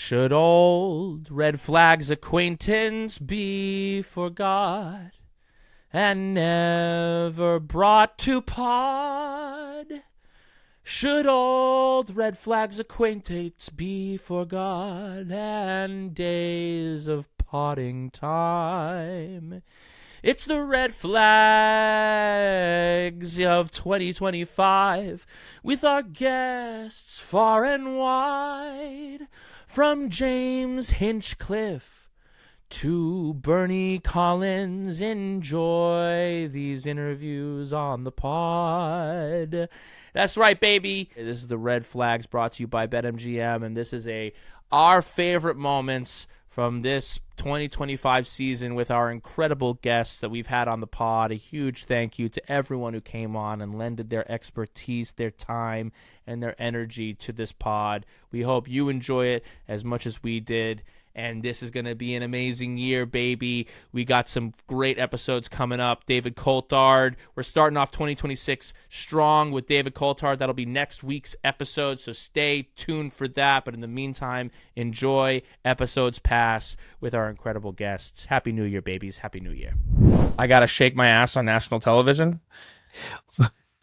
Should old red flag's acquaintance be forgot and never brought to pod? Should old red flag's acquaintance be forgot and days of potting time? It's the red flags of 2025 with our guests far and wide. From James Hinchcliffe to Bernie Collins, enjoy these interviews on the pod. That's right, baby. This is the Red Flags brought to you by BetMGM, and this is our favorite moments from this 2025 season with our incredible guests that we've had on the pod. A huge thank you to everyone who came on and lended their expertise, their time, and their energy to this pod. We hope you enjoy it as much as we did. And this is going to be an amazing year, baby. We got some great episodes coming up. David Coulthard. We're starting off 2026 strong with David Coulthard. That'll be next week's episode, so stay tuned for that. But in the meantime, enjoy episodes past with our incredible guests. Happy New Year, babies. Happy New Year. I got to shake my ass on national television.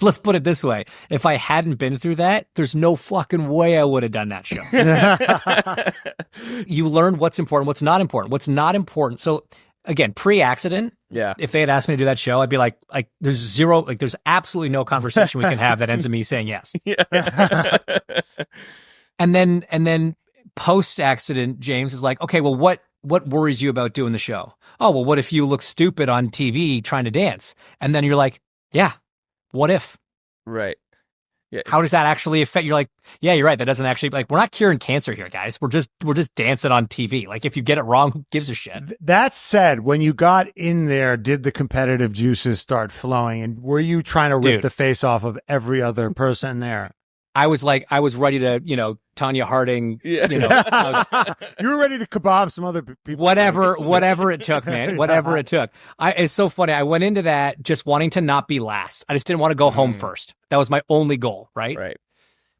Let's put it this way. If I hadn't been through that, there's no fucking way I would have done that show. You learn what's important, what's not important. What's not important. So again, pre-accident, if they had asked me to do that show, I'd be like there's absolutely no conversation we can have that ends in me saying yes. And then post-accident, James is like, okay, well, what worries you about doing the show? Oh, well, what if you look stupid on TV trying to dance? And then you're like, yeah. What if? Right. Yeah. How does that actually affect? You're like, yeah, you're right. That doesn't actually, like, we're not curing cancer here, guys. We're just dancing on TV. Like, if you get it wrong, who gives a shit? That said, when you got in there, did the competitive juices start flowing? And were you trying to rip the face off of every other person there? I was ready to, Tanya Harding, you were ready to kebab some other people. Whatever it took, man. Whatever it took. It's so funny. I went into that just wanting to not be last. I just didn't want to go home first. That was my only goal, right? Right.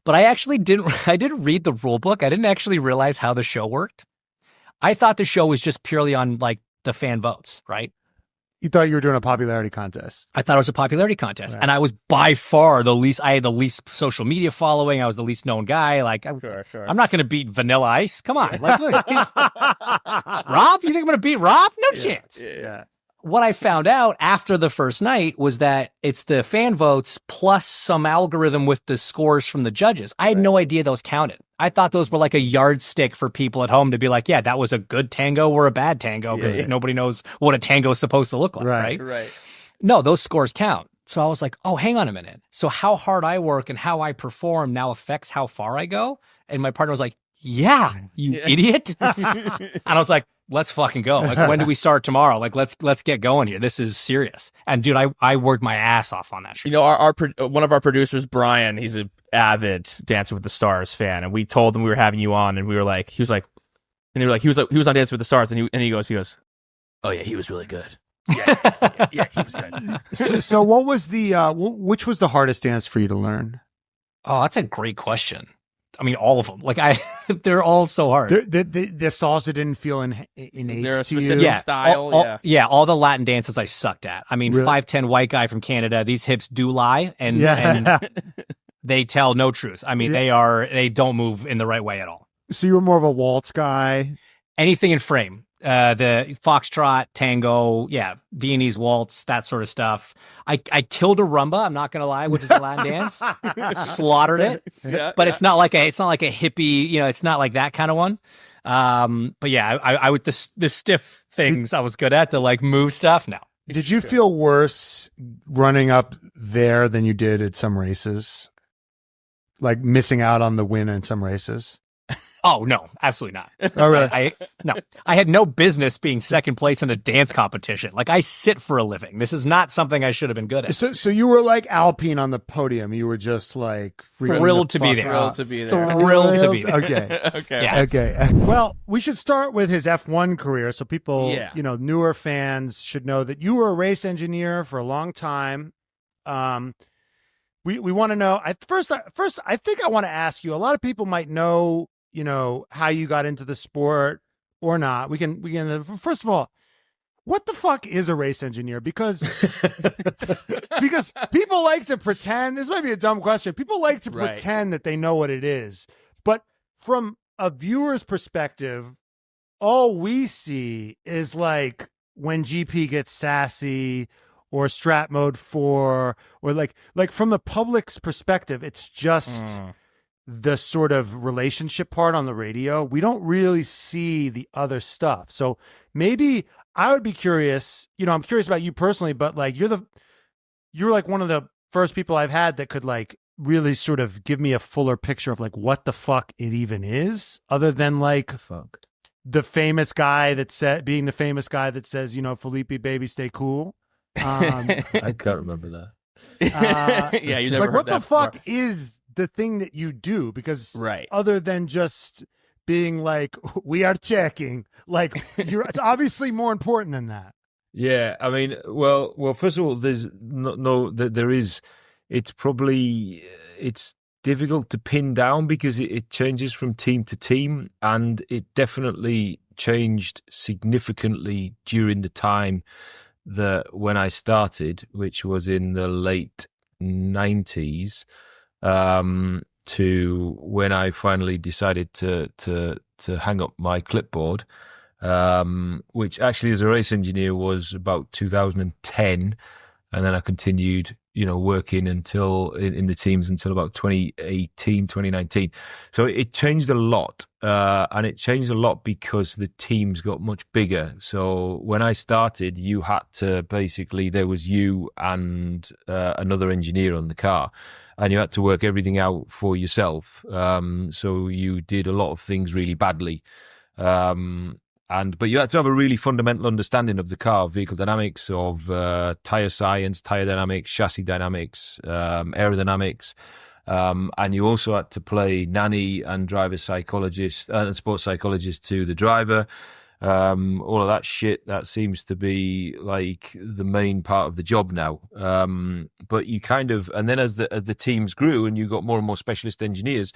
But I didn't read the rule book. I didn't actually realize how the show worked. I thought the show was just purely on like the fan votes, right? You thought you were doing a popularity contest. I thought it was a popularity contest. Right. And I was by far I had the least social media following. I was the least known guy. Like, Sure. I'm not going to beat Vanilla Ice. Come on. Like, look, Rob? You think I'm going to beat Rob? No chance. Yeah. What I found out after the first night was that it's the fan votes plus some algorithm with the scores from the judges. I had no idea those counted. I thought those were like a yardstick for people at home to be like, yeah, that was a good tango or a bad tango because nobody knows what a tango is supposed to look like, right? No, those scores count. So I was like, oh, hang on a minute. So how hard I work and how I perform now affects how far I go? And my partner was like, yeah, you idiot. And I was like, let's fucking go. Like, when do we start tomorrow? Like, let's get going here. This is serious. And dude, I worked my ass off on that show. Our one of our producers, Brian, he's an avid Dancing with the Stars fan, and we told him we were having you on, and he was like, he was on Dancing with the Stars, and he goes, oh yeah, he was really good. Yeah, he was good. So what was which was the hardest dance for you to learn? Oh, that's a great question. I mean, all of them. Like they're all so hard. The salsa didn't feel innate. Is there a specific style? All the Latin dances I sucked at. I mean, really? 5'10" white guy from Canada. These hips do lie, and they tell no truth. I mean, they don't move in the right way at all. So you were more of a waltz guy. Anything in frame. The foxtrot, tango, Viennese waltz, that sort of stuff. I killed a rumba, I'm not gonna lie, which is a Latin dance. Slaughtered it. But it's not like a hippie, it's not like that kind of one. But yeah, I would the stiff things I was good at, the like move stuff. No. Did you feel worse running up there than you did at some races? Like missing out on the win in some races? Oh, no, absolutely not. Oh, really? I had no business being second place in a dance competition. Like, I sit for a living. This is not something I should have been good at. So you were like Alpine on the podium. You were just like thrilled to be there. Thrilled to be there. Thrilled to be there. Okay. Okay. Yeah. Okay. Well, we should start with his F1 career. So people, newer fans should know that you were a race engineer for a long time. We want to know. First, I think I want to ask you. A lot of people might know how you got into the sport or not. We can first of all, what the fuck is a race engineer? Because people like to pretend, this might be a dumb question. People like to pretend that they know what it is. But from a viewer's perspective, all we see is like when GP gets sassy or strat mode 4, or like from the public's perspective, it's just the sort of relationship part on the radio. We don't really see the other stuff. So maybe I would be curious, I'm curious about you personally, but like you're like one of the first people I've had that could like really sort of give me a fuller picture of like what the fuck it even is, other than like the famous guy that being the famous guy that says, Felipe, baby, stay cool. I can't remember that. Yeah, you never like heard what that the fuck before. is the thing that you do? Because Right. other than just being like, we are checking, like it's obviously more important than that. Yeah, I mean, well, first of all, there's it's difficult to pin down because it changes from team to team, and it definitely changed significantly during the time that when I started, which was in the late 90s, to when I finally decided to hang up my clipboard, which actually as a race engineer was about 2010, and then I continued working until in the teams until about 2018, 2019. So it changed a lot. And it changed a lot because the teams got much bigger. So when I started, you had to basically, there was you and another engineer on the car, and you had to work everything out for yourself. So you did a lot of things really badly. But you had to have a really fundamental understanding of the car, vehicle dynamics, of tire science, tire dynamics, chassis dynamics, aerodynamics. And you also had to play nanny and driver psychologist and sports psychologist to the driver. All of that shit, that seems to be like the main part of the job now. But you kind of, and then as the teams grew and you got more and more specialist engineers,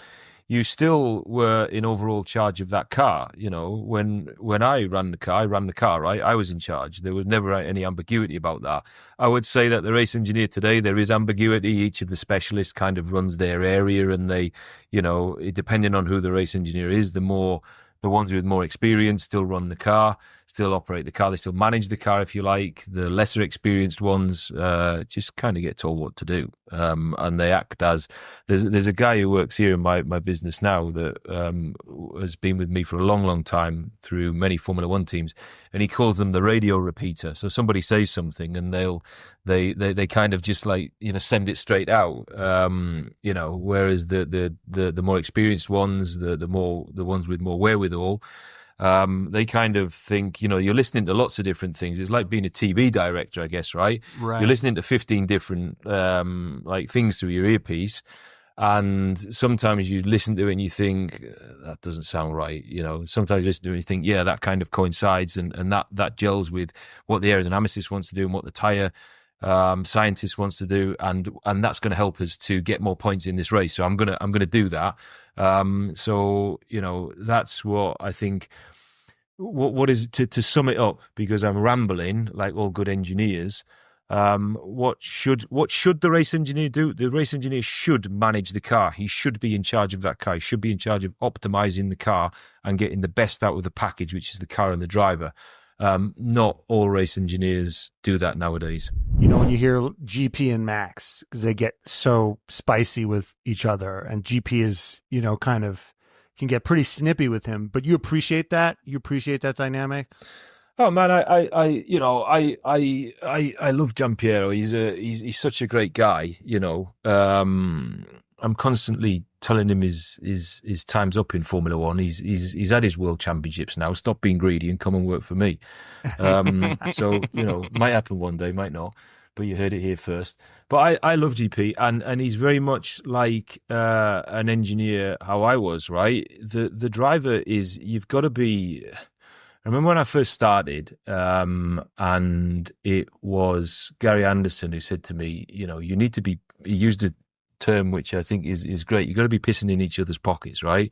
you still were in overall charge of that car. When I ran the car, right? I was in charge. There was never any ambiguity about that. I would say that the race engineer today, there is ambiguity. Each of the specialists kind of runs their area, and they, depending on who the race engineer is, the ones with more experience still run the car, still operate the car. They still manage the car, if you like. The lesser experienced ones just kind of get told what to do. And they act as... There's a guy who works here in my business now that has been with me for a long, long time through many Formula One teams, and he calls them the radio repeater. So somebody says something and they kind of just like, send it straight out. Whereas the more experienced ones, the ones with more wherewithal, they kind of think, you're listening to lots of different things. It's like being a TV director, I guess, right? You're listening to 15 different things through your earpiece, and sometimes you listen to it and you think that doesn't sound right. Sometimes you listen to it and you think, yeah, that kind of coincides, and that gels with what the aerodynamicist wants to do and what the tire scientist wants to do, and that's going to help us to get more points in this race. So I'm gonna do that. So that's what I think. What is to sum it up, because I'm rambling like all good engineers. What should the race engineer do? The race engineer should manage the car. He should be in charge of that car. He should be in charge of optimizing the car and getting the best out of the package, which is the car and the driver. Not all race engineers do that nowadays. When you hear GP and Max, because they get so spicy with each other, and GP is, kind of can get pretty snippy with him, but you appreciate that? You appreciate that dynamic? Oh man, I love Giampiero. He's such a great guy. I'm constantly telling him his time's up in Formula One. He's had his world championships now. Stop being greedy and come and work for me. So might happen one day, might not. But you heard it here first. But I love GP, and he's very much like an engineer. How I was, right? The driver is, you've got to be. I remember when I first started, and it was Gary Anderson who said to me, you need to be. He used a term which I think is great. You've got to be pissing in each other's pockets, right?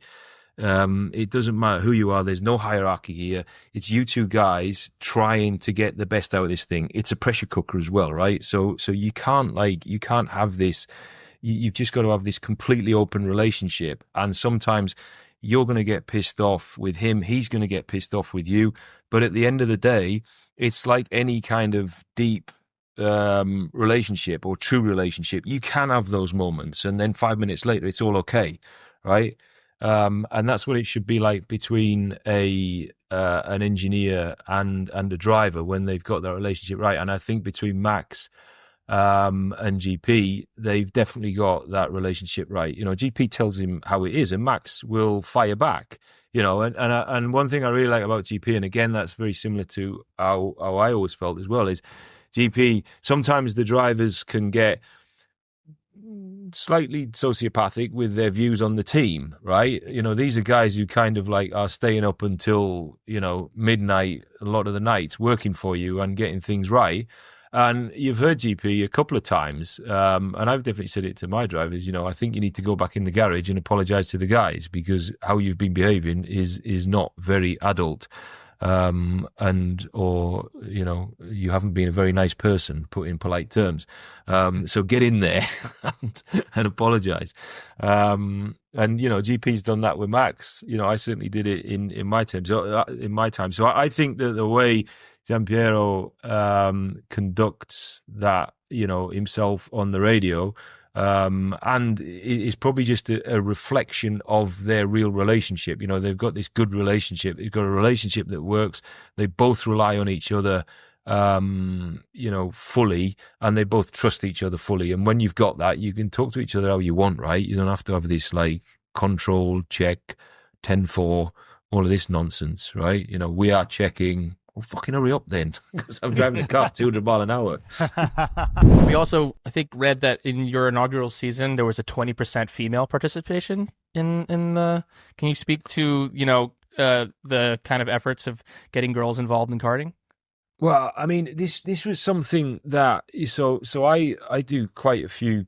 It doesn't matter who you are. There's no hierarchy here. It's you two guys trying to get the best out of this thing. It's a pressure cooker as well, right? So you can't have this. You've just got to have this completely open relationship. And sometimes you're going to get pissed off with him. He's going to get pissed off with you. But at the end of the day, it's like any kind of deep relationship or true relationship. You can have those moments, and then 5 minutes later, it's all okay, right? And that's what it should be like between an engineer and a driver when they've got that relationship right. And I think between Max and GP, they've definitely got that relationship right. GP tells him how it is, and Max will fire back. And one thing I really like about GP, and again, that's very similar to how I always felt as well, is GP, sometimes the drivers can get slightly sociopathic with their views on the team, right? These are guys who kind of like are staying up until, midnight, a lot of the nights, working for you and getting things right. And you've heard GP a couple of times, and I've definitely said it to my drivers, I think you need to go back in the garage and apologise to the guys, because how you've been behaving is not very adult. You haven't been a very nice person, put in polite terms. So get in there and apologise. GP's done that with Max. I certainly did it in my time. So I think that the way Giampiero conducts that, himself on the radio, and it's probably just a reflection of their real relationship. They've got this good relationship. They've got a relationship that works. They both rely on each other, fully, and they both trust each other fully. And when you've got that, you can talk to each other how you want, right? You don't have to have this like control, check, 10-4, all of this nonsense, right? We are checking. Well, fucking hurry up then, because I'm driving a car 200 miles an hour. We also, I think, read that in your inaugural season, there was a 20% female participation in the... Can you speak to, the kind of efforts of getting girls involved in karting? Well, I mean, this was something that... So I do quite a few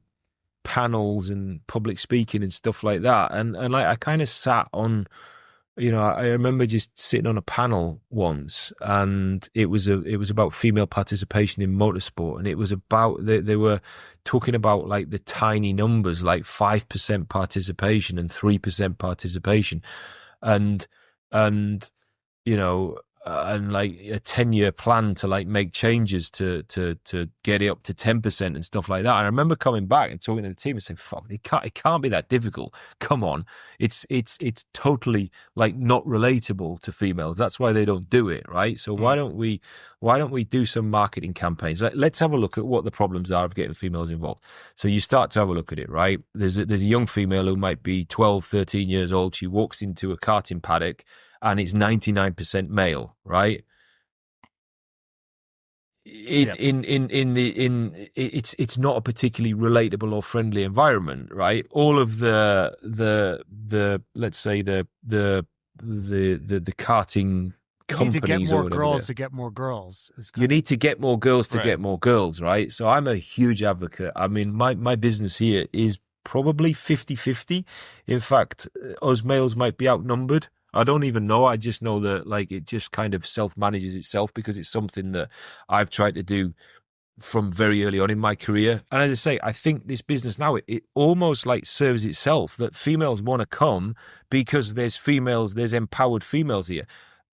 panels and public speaking and stuff like that. And I kind of sat on... I remember just sitting on a panel once, and it was about female participation in motorsport, and it was about they were talking about like the tiny numbers, like 5% participation and 3% participation, and like a 10-year plan to like make changes to get it up to 10% and stuff like that. And I remember coming back and talking to the team and saying, "Fuck, it can't be that difficult. Come on, it's totally like not relatable to females. That's why they don't do it, right? So why don't we do some marketing campaigns? Let's have a look at what the problems are of getting females involved." So you start to have a look at it, right? There's a young female who might be 12, 13 years old. She walks into a karting paddock, and it's 99% male, right? It's not a particularly relatable or friendly environment, right? All of the let's say the karting companies, you need to get more girls there. to get more girls. You need to get more girls to get more girls, right? So I'm a huge advocate. I mean, my business here is probably 50-50. In fact, us males might be outnumbered. I don't even know. I just know that like it just kind of self-manages itself, because it's something that I've tried to do from very early on in my career. And as I say, I think this business now, it almost like serves itself, that females want to come because there's empowered females here.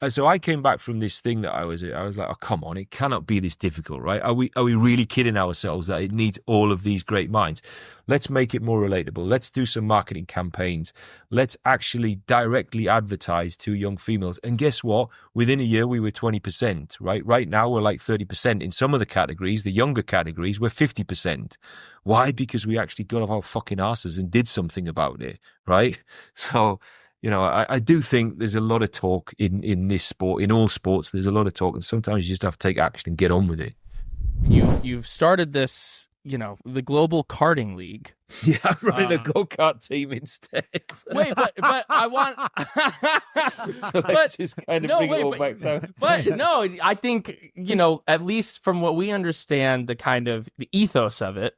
And so I came back from this thing that I was like, oh, come on, it cannot be this difficult, right? Are we really kidding ourselves that it needs all of these great minds? Let's make it more relatable. Let's do some marketing campaigns. Let's actually directly advertise to young females. And guess what? Within a year, we were 20%, right? Right now, we're like 30%. In some of the categories, the younger categories, we're 50%. Why? Because we actually got off our fucking asses and did something about it, right? So... I do think there's a lot of talk in this sport, in all sports. There's a lot of talk, and sometimes you just have to take action and get on with it. You've started this, the Global Karting League. Yeah, I'm running a go-kart team instead. Wait, but I want. So let's just kind of bring it all back down. But no, I think at least from what we understand, the kind of the ethos of it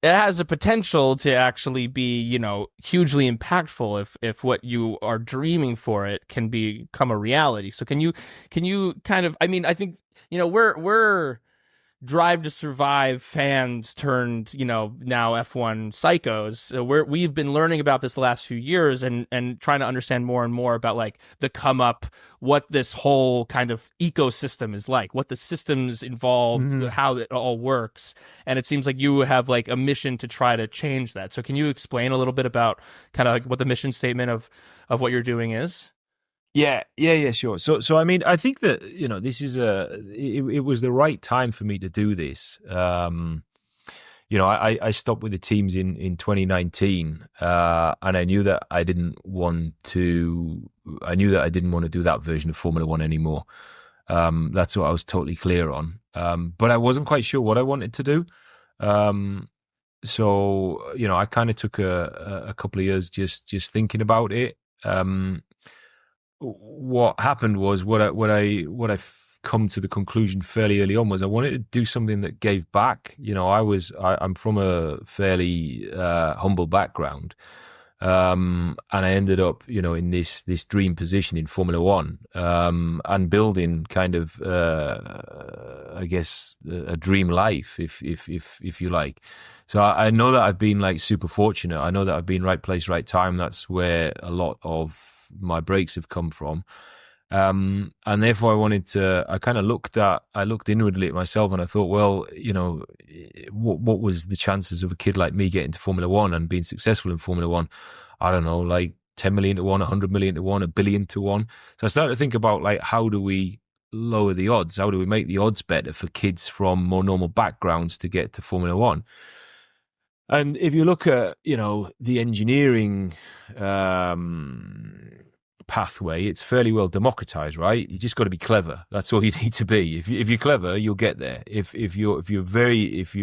it has a potential to actually be, you know, hugely impactful if what you are dreaming for it can become a reality. So can you kind of, I mean, I think, you know, we're Drive to Survive fans turned, you know, now F1 psychos. So we've been learning about this the last few years and trying to understand more and more about like the come up, what this whole kind of ecosystem is like, what the systems involved, how it all works. And it seems like you have like a mission to try to change that. So can you explain a little bit about kind of like what the mission statement of what you're doing is? Yeah, sure. So I mean, I think that, you know, this is it was the right time for me to do this. You know, I stopped with the teams in 2019, and I knew that I didn't want to do that version of Formula One anymore. That's what I was totally clear on. But I wasn't quite sure what I wanted to do. So, you know, I kind of took a couple of years just thinking about it. What happened was what I've come to the conclusion fairly early on was I wanted to do something that gave back. You know, I'm from a fairly humble background, and I ended up, you know, in this dream position in Formula One, and building kind of I guess a dream life, if you like. So I know that I've been like super fortunate. I know that I've been right place, right time. That's where a lot of my breaks have come from, and therefore I looked inwardly at myself, and I thought, well, you know, what was the chances of a kid like me getting to Formula One and being successful in Formula One? I don't know, like 10 million to 1, 100 million to 1, 1 billion to 1. So I started to think about like, how do we lower the odds? How do we make the odds better for kids from more normal backgrounds to get to Formula One? And if you look at, you know, the engineering pathway, it's fairly well democratized, right? You just got to be clever. That's all you need to be. If you're clever, you'll get there. If you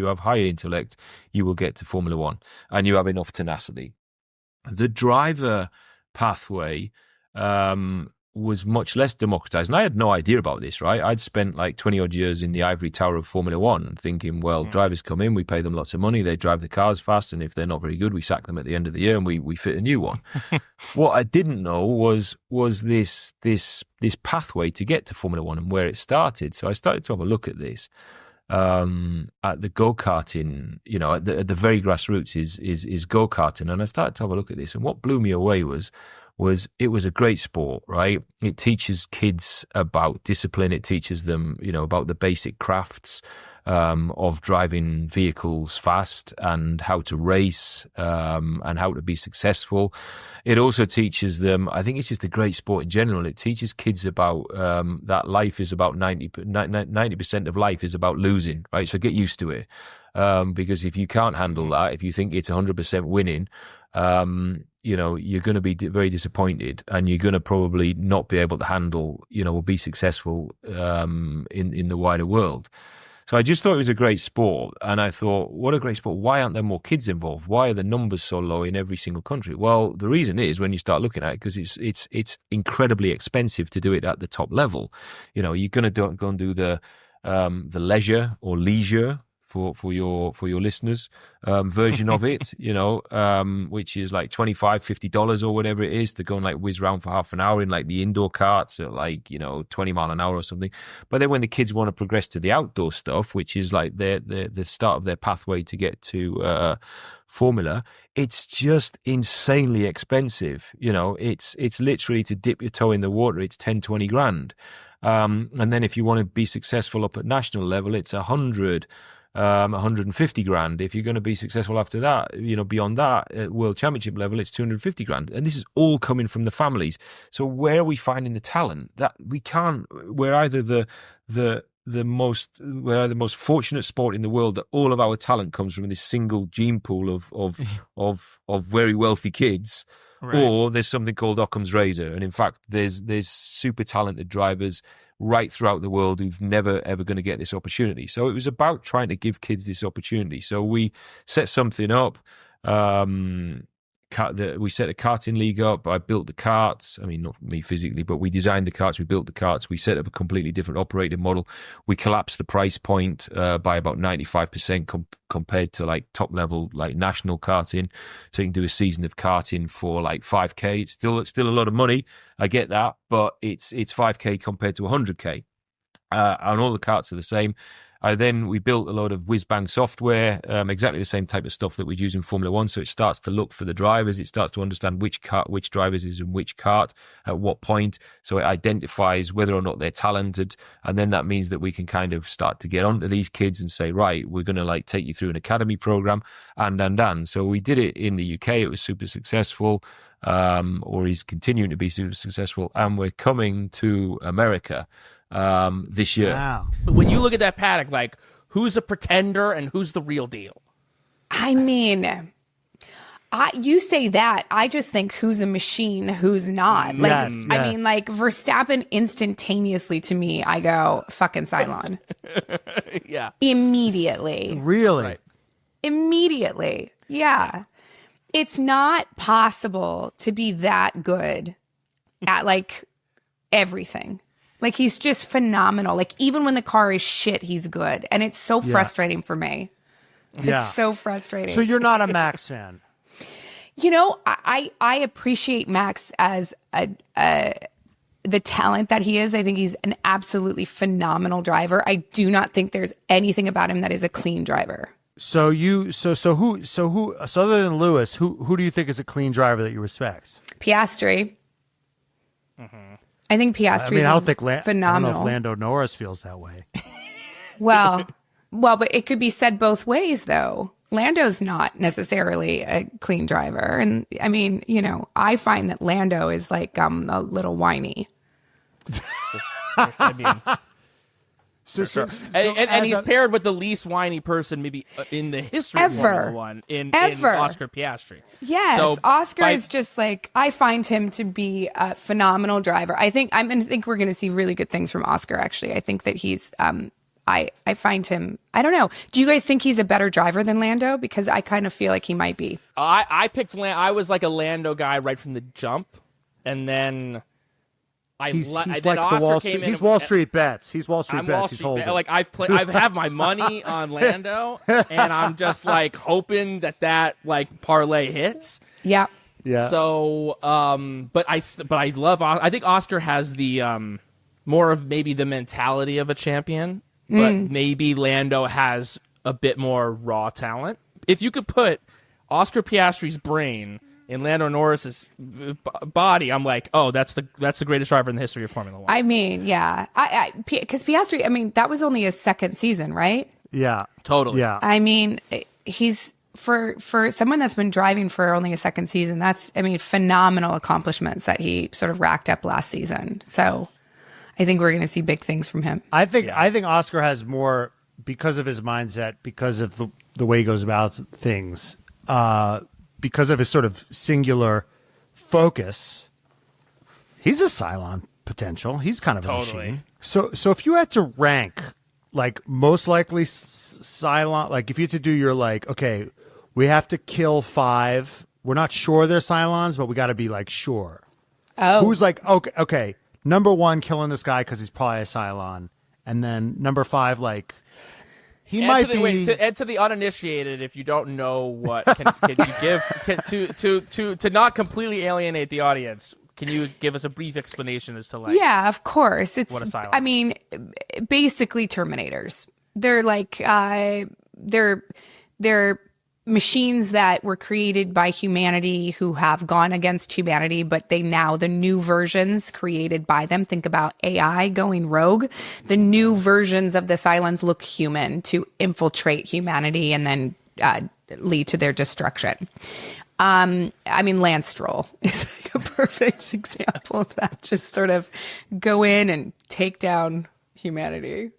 have high intellect, you will get to Formula One, and you have enough tenacity. The driver pathway was much less democratized. And I had no idea about this, right? I'd spent like 20 odd years in the ivory tower of Formula One thinking, well, drivers come in, we pay them lots of money, they drive the cars fast, and if they're not very good, we sack them at the end of the year and we fit a new one. What I didn't know was this pathway to get to Formula One and where it started. So I started to have a look at this. At the go-karting, you know, at the very grassroots is go-karting. And I started to have a look at this, and what blew me away was it was a great sport, right? It teaches kids about discipline. It teaches them, you know, about the basic crafts of driving vehicles fast and how to race and how to be successful. It also teaches them, I think it's just a great sport in general. It teaches kids about that life is about 90% of life is about losing, right? So get used to it. Because if you can't handle that, if you think it's 100% winning, you know, you're going to be very disappointed, and you're going to probably not be able to handle, you know, or be successful in the wider world. So I just thought it was a great sport, and I thought, what a great sport. Why aren't there more kids involved? Why are the numbers so low in every single country? Well, the reason is, when you start looking at it, because it's incredibly expensive to do it at the top level. You know, you're going to go and do the leisure or leisure for your listeners version of it, you know, which is like $25-$50 or whatever it is to go and like whiz around for half an hour in like the indoor carts at like, you know, 20 mile an hour or something. But then when the kids want to progress to the outdoor stuff, which is like the start of their pathway to get to Formula, it's just insanely expensive. You know, it's literally, to dip your toe in the water, it's 10-20 grand. And then if you want to be successful up at national level, it's 150 grand. If you're going to be successful after that, you know, beyond that, at World Championship level, it's 250 grand. And this is all coming from the families. So where are we finding the talent? That we can't, we're either the most fortunate sport in the world, that all of our talent comes from this single gene pool of very wealthy kids. Right. Or there's something called Occam's razor. And in fact, there's super talented drivers right throughout the world who've never ever going to get this opportunity. So it was about trying to give kids this opportunity. So we set something up we set a karting league up. I built the karts. I mean, not me physically, but we designed the karts. We built the karts. We set up a completely different operating model. We collapsed the price point by about 95% compared to like top level, like national karting. So you can do a season of karting for like 5K. It's still a lot of money. I get that, but it's 5K compared to 100K. And all the karts are the same. We built a lot of whiz-bang software, exactly the same type of stuff that we'd use in Formula One. So it starts to look for the drivers. It starts to understand which drivers is in which kart at what point. So it identifies whether or not they're talented. And then that means that we can kind of start to get onto these kids and say, right, we're going to like take you through an academy program and. So we did it in the UK. It was super successful, or is continuing to be super successful. And we're coming to America this year. Wow. When you look at that paddock, like, who's a pretender and who's the real deal? I mean, you say that. I just think who's a machine, who's not. Like, Yes, yeah. I mean, like, Verstappen instantaneously to me, I go, fucking Cylon. Yeah. Immediately. Really? Right. Immediately. Yeah. It's not possible to be that good at, like, everything. Like, he's just phenomenal. Like, even when the car is shit, he's good. And it's so frustrating for me. Yeah. It's so frustrating. So you're not a Max fan? You know, I appreciate Max as the talent that he is. I think he's an absolutely phenomenal driver. I do not think there's anything about him that is a clean driver. So who other than Lewis, who do you think is a clean driver that you respect? Piastri. I think Piastri is I don't think phenomenal. I don't know if Lando Norris feels that way. Well, but it could be said both ways, though. Lando's not necessarily a clean driver. And I mean, you know, I find that Lando is like a little whiny. I mean, So and he's paired with the least whiny person maybe in the history of Formula One in Oscar Piastri. Yes, So Oscar is just like, I find him to be a phenomenal driver. I think we're going to see really good things from Oscar. Actually, I think that he's I find him. I don't know. Do you guys think he's a better driver than Lando? Because I kind of feel like he might be. I picked I was like a Lando guy right from the jump, and then. He's like then the Oscar Wall came Street. in He's Wall Street bets. He's Wall Street I'm bets. Wall He's Street holding. like I have my money on Lando, and I'm just like hoping that like parlay hits. Yeah. Yeah. So, but I love. I think Oscar has the more of maybe the mentality of a champion, but maybe Lando has a bit more raw talent. If you could put Oscar Piastri's brain in Lando Norris's body, I'm like, oh, that's the greatest driver in the history of Formula One. I mean, yeah, because Piastri, I mean, that was only his second season, right? Yeah. Totally. Yeah. I mean, he's for someone that's been driving for only a second season. That's, I mean, phenomenal accomplishments that he sort of racked up last season. So, I think we're going to see big things from him. I think Oscar has more because of his mindset, because of the way he goes about things. Because of his sort of singular focus, he's a Cylon potential. He's kind of a machine. So if you had to rank, like, most likely Cylon, like if you had to do your like, okay, we have to kill 5. We're not sure they're Cylons, but we got to be like sure. Oh, Who's like, okay, number 1, killing this guy because he's probably a Cylon, and then number 5, like. He might be. To the uninitiated, if you don't know what can you give to not completely alienate the audience, can you give us a brief explanation as to like? Yeah, of course. It's. What a Cylon I mean, basically Terminators. They're like they're machines that were created by humanity who have gone against humanity, but the new versions created by them, think about AI going rogue. The new versions of the Cylons look human to infiltrate humanity and then lead to their destruction. I mean, Lance Stroll is like a perfect example of that. Just sort of go in and take down humanity.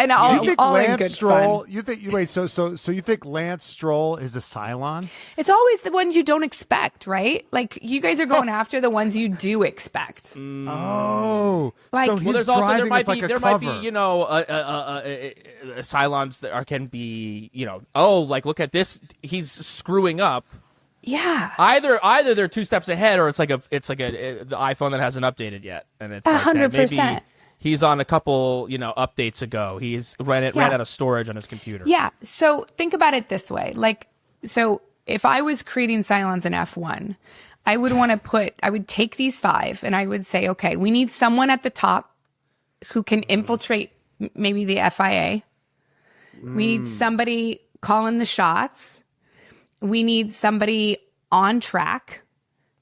And you think all Lance in good Stroll? fun. You think so you think Lance Stroll is a Cylon? It's always the ones you don't expect, right? Like, you guys are going after the ones you do expect. Oh, Like- so Well, he's there's also driving us like a there cover. might be Cylons that can be like look at this, he's screwing up. Yeah. Either they're 2 steps ahead, or it's like the iPhone that hasn't updated yet, and it's 100%. Maybe he's on a couple updates ago. He's ran out of storage on his computer. Yeah. So think about it this way. So if I was creating Cylons in F1, I would take these 5 and I would say, okay, we need someone at the top who can infiltrate maybe the FIA. We need somebody calling the shots. We need somebody on track.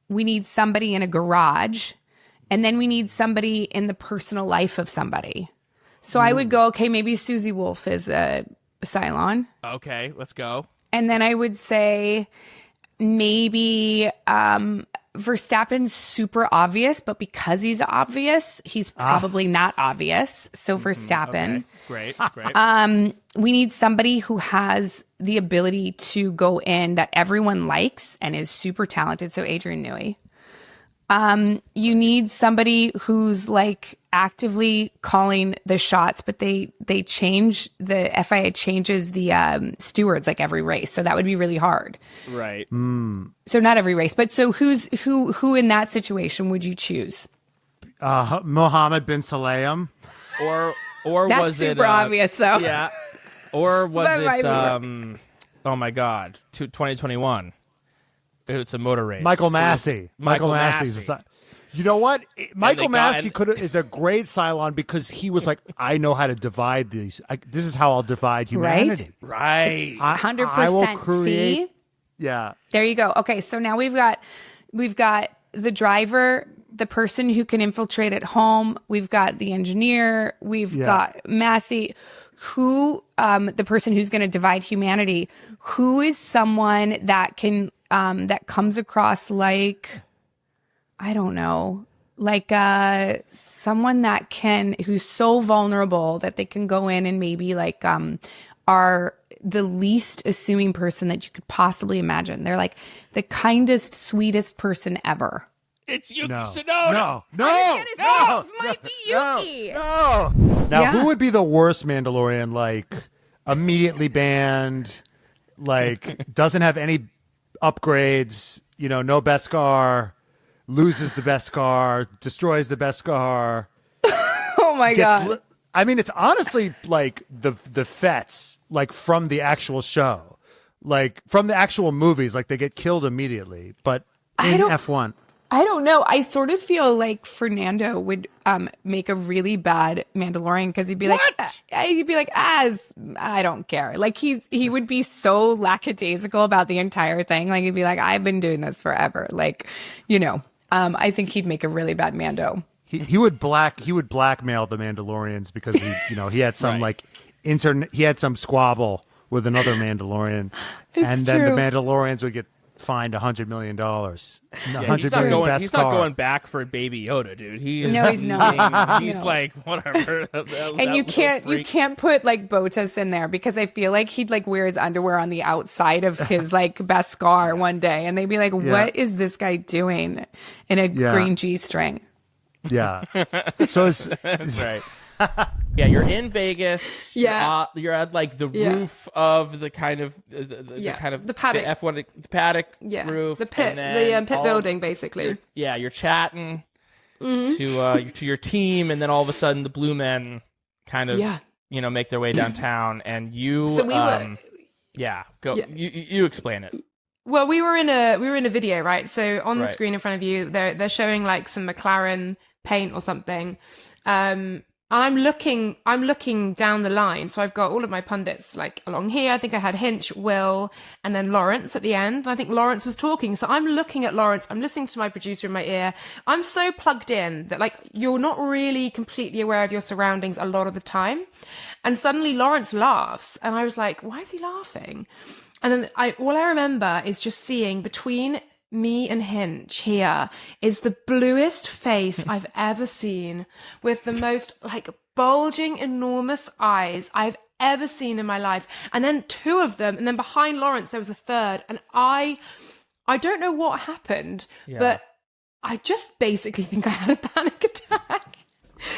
We need somebody in a garage. And then we need somebody in the personal life of somebody. So I would go, okay, maybe Susie Wolf is a Cylon. Okay, let's go. And then I would say maybe Verstappen's super obvious, but because he's obvious, he's probably not obvious. So Verstappen. Okay. Great. We need somebody who has the ability to go in that everyone likes and is super talented. So Adrian Newey. You need somebody who's like actively calling the shots, but the FIA changes the stewards like every race. So that would be really hard. Right. So not every race, but so who in that situation would you choose? Mohammed bin Sulayem. Or That's was super obvious though. Yeah. Or was That it oh my God, 2021. It's a motor race. Michael Massey. Michael Massey's. You know what? Michael Massey is a great Cylon because he was like, I know how to divide these. This is how I'll divide humanity. Right. 100%. See? Yeah. There you go. Okay, so now we've got the driver, the person who can infiltrate at home. We've got the engineer. We've got Massey. Who, the person who's going to divide humanity? Who is someone that can that comes across like, I don't know, like someone who's so vulnerable that they can go in and maybe like are the least assuming person that you could possibly imagine. They're like the kindest, sweetest person ever. It's Yuki Tsunoda. No. Might be Yuki. No. Now, who would be the worst Mandalorian? Like immediately banned, like doesn't have any upgrades, no Beskar, loses the Beskar, destroys the Beskar. Oh my God. I mean, it's honestly like the Fets, like from the actual show, like from the actual movies, like they get killed immediately. But in F1. I don't know. I sort of feel like Fernando would make a really bad Mandalorian because he'd be like, I don't care. Like he would be so lackadaisical about the entire thing. Like he'd be like, I've been doing this forever. Like, I think he'd make a really bad Mando. He would blackmail the Mandalorians because he had some he had some squabble with another Mandalorian, then the Mandalorians would get fined $100 million. He's not going back for Baby Yoda, dude. He's not. He's like whatever. And you can't put like BottASS in there because I feel like he'd like wear his underwear on the outside of his like Beskar one day, and they'd be like, "What is this guy doing in a green G-string?" Yeah. So it's right. Yeah, you're in Vegas. Yeah, you're at like the roof of the kind of the paddock, the F1 the paddock roof, the pit, the pit building, basically. You're chatting to your team, and then all of a sudden the Blue Men kind of make their way downtown, and you. So we were. You explain it. Well, we were in a video, right? So on the screen in front of you, they're showing like some McLaren paint or something. I'm looking down the line. So I've got all of my pundits like along here. I think I had Hinch, Will, and then Lawrence at the end. And I think Lawrence was talking. So I'm looking at Lawrence. I'm listening to my producer in my ear. I'm so plugged in that like you're not really completely aware of your surroundings a lot of the time. And suddenly Lawrence laughs. And I was like, why is he laughing? And then all I remember is just seeing between me and Hinch here is the bluest face I've ever seen, with the most like bulging, enormous eyes I've ever seen in my life. And then 2 of them, and then behind Lawrence there was a third. And I don't know what happened, but I just basically think I had a panic attack.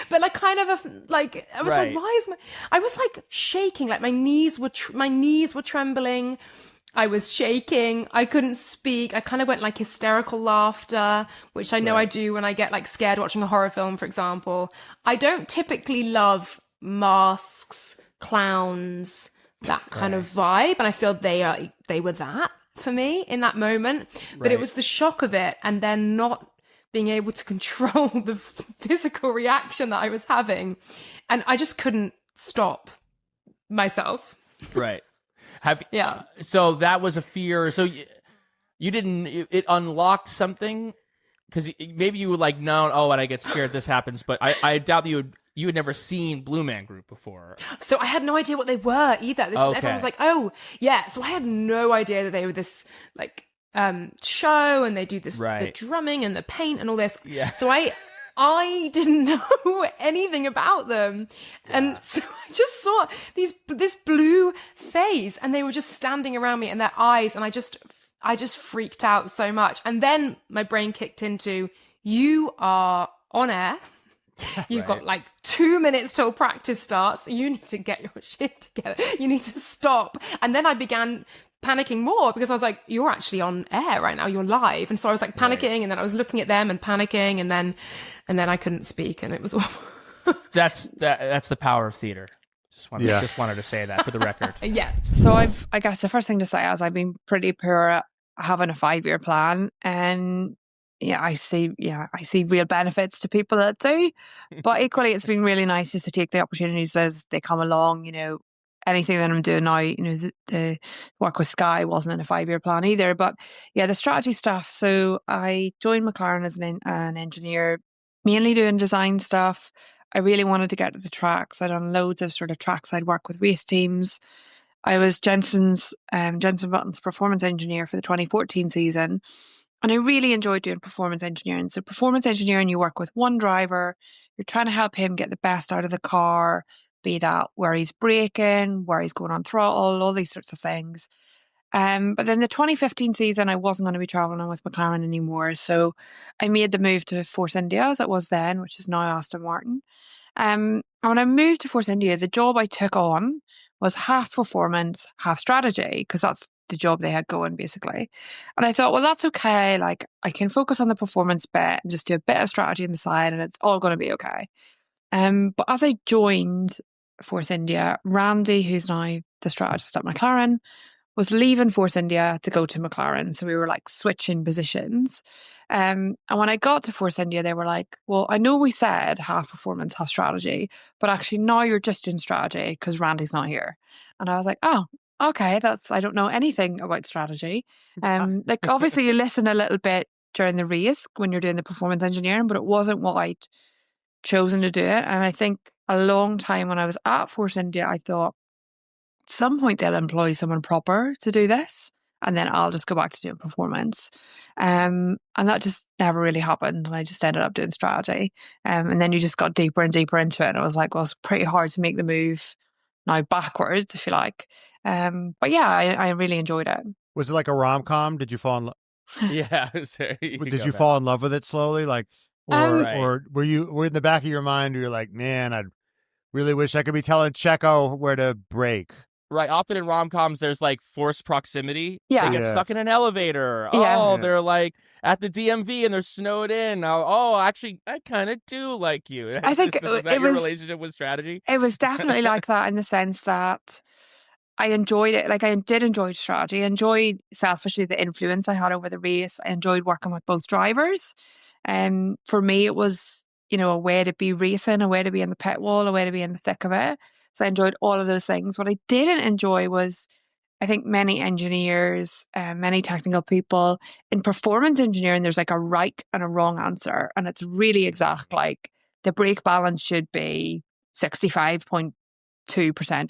But like kind of like I was like, why is I was like shaking, like my knees were trembling. I was shaking. I couldn't speak. I kind of went like hysterical laughter, which I know I do when I get like scared watching a horror film, for example. I don't typically love masks, clowns, that kind of vibe. And I feel they were that for me in that moment. But it was the shock of it and then not being able to control the physical reaction that I was having. And I just couldn't stop myself. Right. So that was a fear. So you didn't, it unlocked something? Because maybe you were like, no, when I get scared, this happens. But I doubt that you had never seen Blue Man Group before. So I had no idea what they were either. Everyone was like, oh, yeah. So I had no idea that they were this like show and they do this, the drumming and the paint and all this. Yeah. So I didn't know anything about them. Yeah. And so I just saw this blue phase and they were just standing around me and their eyes. And I just freaked out so much. And then my brain kicked into, you are on air. You've got like 2 minutes till practice starts. You need to get your shit together. You need to stop. And then I began panicking more because I was like, you're actually on air right now. You're live. And so I was like panicking and then I was looking at them and panicking and then I couldn't speak and it was awful. That's the power of theater. Just wanted to say that for the record. Yeah. So I guess the first thing to say is I've been pretty poor at having a 5-year plan, and I see real benefits to people that do, but equally it's been really nice just to take the opportunities as they come along. Anything that I'm doing now, the work with Sky wasn't in a 5-year plan either, but the strategy stuff. So I joined McLaren as an engineer, mainly doing design stuff. I really wanted to get to the tracks. I'd done loads of sort of trackside work with race teams. I was Jensen Button's performance engineer for the 2014 season. And I really enjoyed doing performance engineering. So performance engineering, you work with one driver. You're trying to help him get the best out of the car, be that where he's braking, where he's going on throttle, all these sorts of things. But then the 2015 season, I wasn't going to be traveling with McLaren anymore. So I made the move to Force India, as it was then, which is now Aston Martin. And when I moved to Force India, the job I took on was half performance, half strategy, because that's the job they had going, basically. And I thought, well, that's okay. Like, I can focus on the performance bit and just do a bit of strategy on the side, and it's all going to be okay. But as I joined Force India, Randy, who's now the strategist at McLaren, was leaving Force India to go to McLaren. So we were like switching positions. And when I got to Force India, they were like, well, I know we said half performance, half strategy, but actually now you're just doing strategy because Randy's not here. And I was like, oh, okay, I don't know anything about strategy. Like obviously you listen a little bit during the race when you're doing the performance engineering, but it wasn't what I'd chosen to do it. And I think a long time when I was at Force India, I thought at some point they'll employ someone proper to do this, and then I'll just go back to doing performance. And that just never really happened. And I just ended up doing strategy. And then you just got deeper and deeper into it. And I was like, well, it's pretty hard to make the move now backwards, if you like. But yeah, I really enjoyed it. Was it like a rom-com? Did you fall in love? Yeah. Did you fall in love with it slowly? Like, or were in the back of your mind, you're like, man, I really wish I could be telling Checo where to brake. Right. Often in rom-coms, there's like forced proximity. Yeah. They get stuck in an elevator. Yeah. Oh, they're like at the DMV and they're snowed in. Oh, actually, I kind of do like you. I think was that your relationship with strategy? It was definitely like that in the sense that I enjoyed it. Like I did enjoy strategy. I enjoyed selfishly the influence I had over the race. I enjoyed working with both drivers. And for me, it was, a way to be racing, a way to be in the pit wall, a way to be in the thick of it. So I enjoyed all of those things. What I didn't enjoy was, I think many engineers, many technical people in performance engineering, there's like a right and a wrong answer. And it's really exact. Like the brake balance should be 65.2%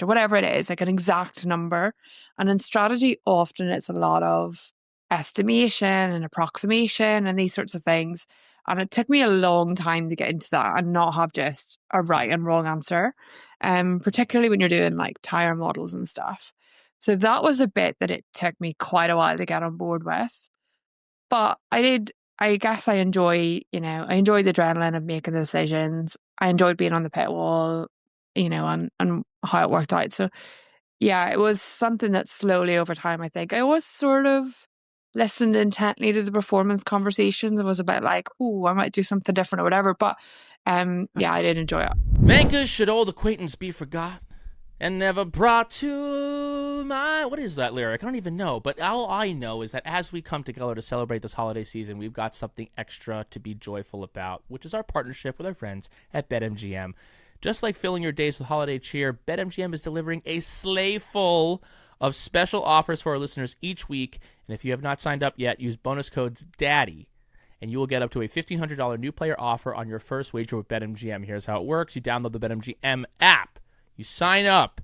or whatever it is, like an exact number. And in strategy, often it's a lot of estimation and approximation and these sorts of things. And it took me a long time to get into that and not have just a right and wrong answer, particularly when you're doing like tire models and stuff. So that was a bit that it took me quite a while to get on board with. But I guess I enjoy the adrenaline of making the decisions. I enjoyed being on the pit wall, and how it worked out. So Yeah, it was something that slowly over time, I think. I was sort of listened intently to the performance conversations. It was a bit like, oh, I might do something different or whatever. But yeah, I did enjoy it. Vanquished should old acquaintance be forgot and never brought to my... What is that lyric? I don't even know. But all I know is that as we come together to celebrate this holiday season, we've got something extra to be joyful about, which is our partnership with our friends at BetMGM. Just like filling your days with holiday cheer, BetMGM is delivering a sleigh full of special offers for our listeners each week. And if you have not signed up yet, use bonus codes DADDY, and you will get up to a $1,500 new player offer on your first wager with BetMGM. Here's how it works. You download the BetMGM app. You sign up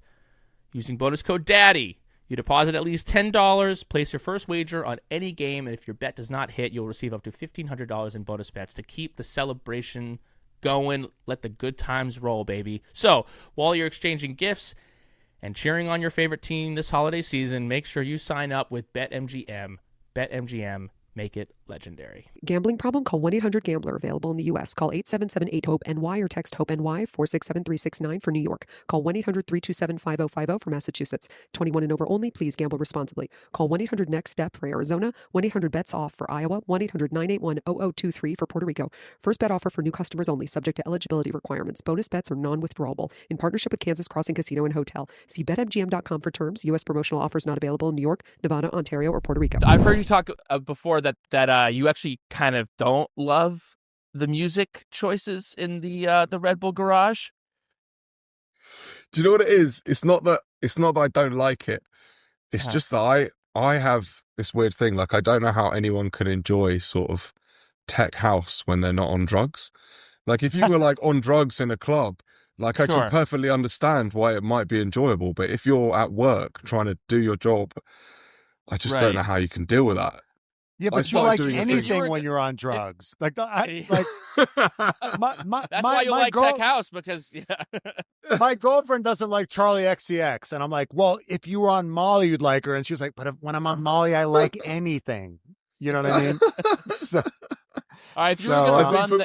using bonus code DADDY. You deposit at least $10, place your first wager on any game, and if your bet does not hit, you'll receive up to $1,500 in bonus bets to keep the celebration going. Let the good times roll, baby. So, while you're exchanging gifts and cheering on your favorite team this holiday season, make sure you sign up with BetMGM. BetMGM, make it legendary. Gambling problem? Call 1-800-GAMBLER. Available in the U.S. Call 877-8-HOPE-NY or text HOPE-NY 467-369 for New York. Call 1-800-327-5050 for Massachusetts. 21 and over only. Please gamble responsibly. Call 1-800-NEXT-STEP for Arizona. 1-800-BETS-OFF for Iowa. 1-800-981-0023 for Puerto Rico. First bet offer for new customers only. Subject to eligibility requirements. Bonus bets are non-withdrawable. In partnership with Kansas Crossing Casino and Hotel. See BetMGM.com for terms. U.S. promotional offers not available in New York, Nevada, Ontario, or Puerto Rico. I've heard you talk before that you actually kind of don't love the music choices in the Red Bull garage. Do you know what it is? It's not that I don't like it. It's just that I have this weird thing. Like, I don't know how anyone can enjoy sort of tech house when they're not on drugs. Like, if you were like on drugs in a club, like I can perfectly understand why it might be enjoyable. But if you're at work trying to do your job, I just don't know how you can deal with that. Yeah, but you like anything when you're on drugs. That's why you like tech house, because my girlfriend doesn't like Charlie XCX, and I'm like, well, if you were on Molly, you'd like her, and she was like, but when I'm on Molly, I like anything. You know what I mean? So, all right,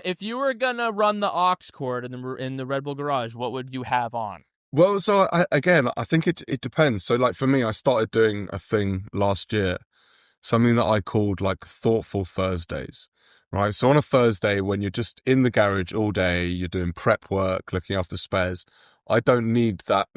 if you were gonna run the aux cord in the Red Bull garage, what would you have on? Well, so I think it depends. So, like, for me, I started doing a thing last year, something that I called like Thoughtful Thursdays, right? So on a Thursday, when you're just in the garage all day, you're doing prep work, looking after spares, I don't need that.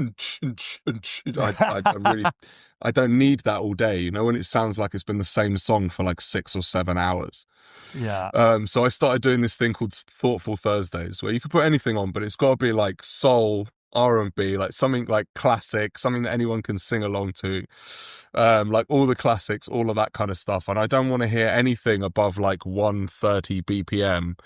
I don't need that all day, you know, when it sounds like it's been the same song for like 6 or 7 hours. Yeah. So I started doing this thing called Thoughtful Thursdays, where you can put anything on, but it's got to be like soul, R&B, like something like classic, something that anyone can sing along to, like all the classics, all of that kind of stuff. And I don't want to hear anything above like 130 BPM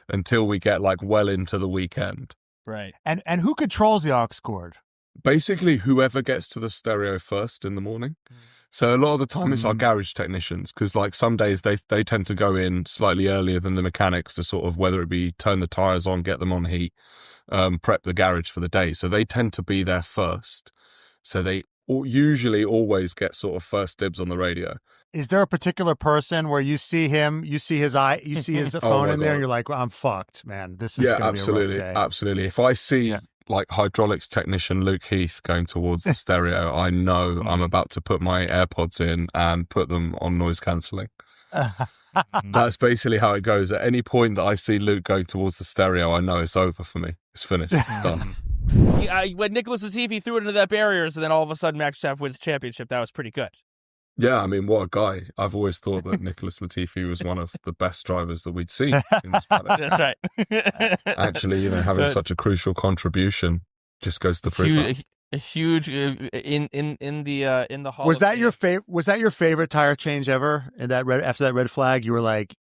until we get like well into the weekend. Right. And who controls the aux cord? Basically, whoever gets to the stereo first in the morning. So a lot of the time it's our garage technicians, because like some days they tend to go in slightly earlier than the mechanics to sort of, whether it be turn the tires on, get them on heat, prep the garage for the day. So they tend to be there first. So they usually always get sort of first dibs on the radio. Is there a particular person where you see him, you see his eye, you see his phone in there, and you're like, well, I'm fucked, man. This is gonna be a rough day. Absolutely. If I see like hydraulics technician Luke Heath going towards the stereo, I know I'm about to put my AirPods in and put them on noise cancelling. That's basically how it goes. At any point that I see Luke going towards the stereo, I know it's over for me. It's finished. It's done. When Nicholas Latifi threw it into that barriers, and then all of a sudden Max Verstappen wins the championship, that was pretty good. Yeah, I mean, what a guy. I've always thought that Nicholas Latifi was one of the best drivers that we'd seen in this paddock. That's right. Actually, you know, having such a crucial contribution just goes to prove that. A huge in the Hall. Was that your favorite tire change ever? In that after that red flag, you were like,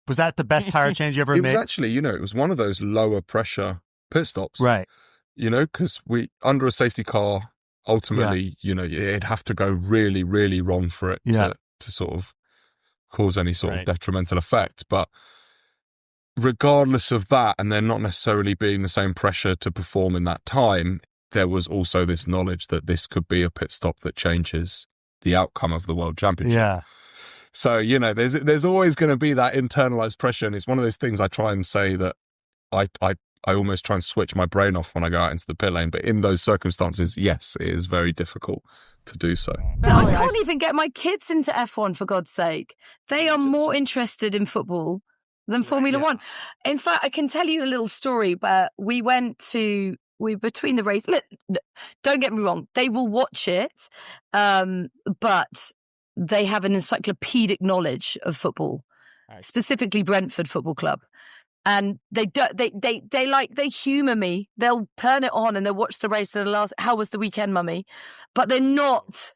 was that the best tire change you ever made? It was actually, you know, it was one of those lower pressure pit stops, right? You know, because under a safety car, ultimately, you know, it'd have to go really, really wrong for it to sort of cause any sort of detrimental effect. But regardless of that, and there not necessarily being the same pressure to perform in that time, there was also this knowledge that this could be a pit stop that changes the outcome of the World Championship. Yeah. So, you know, there's always going to be that internalized pressure. And it's one of those things I try and say that I I almost try and switch my brain off when I go out into the pit lane. But in those circumstances, yes, it is very difficult to do so. I can't even get my kids into F1, for God's sake. They are more interested in football than Formula One. In fact, I can tell you a little story where we between the race. Look, don't get me wrong, they will watch it, but they have an encyclopedic knowledge of football, specifically Brentford Football Club. And they humour me. They'll turn it on and they'll watch the race and they'll ask, "How was the weekend, mummy?" But they're not,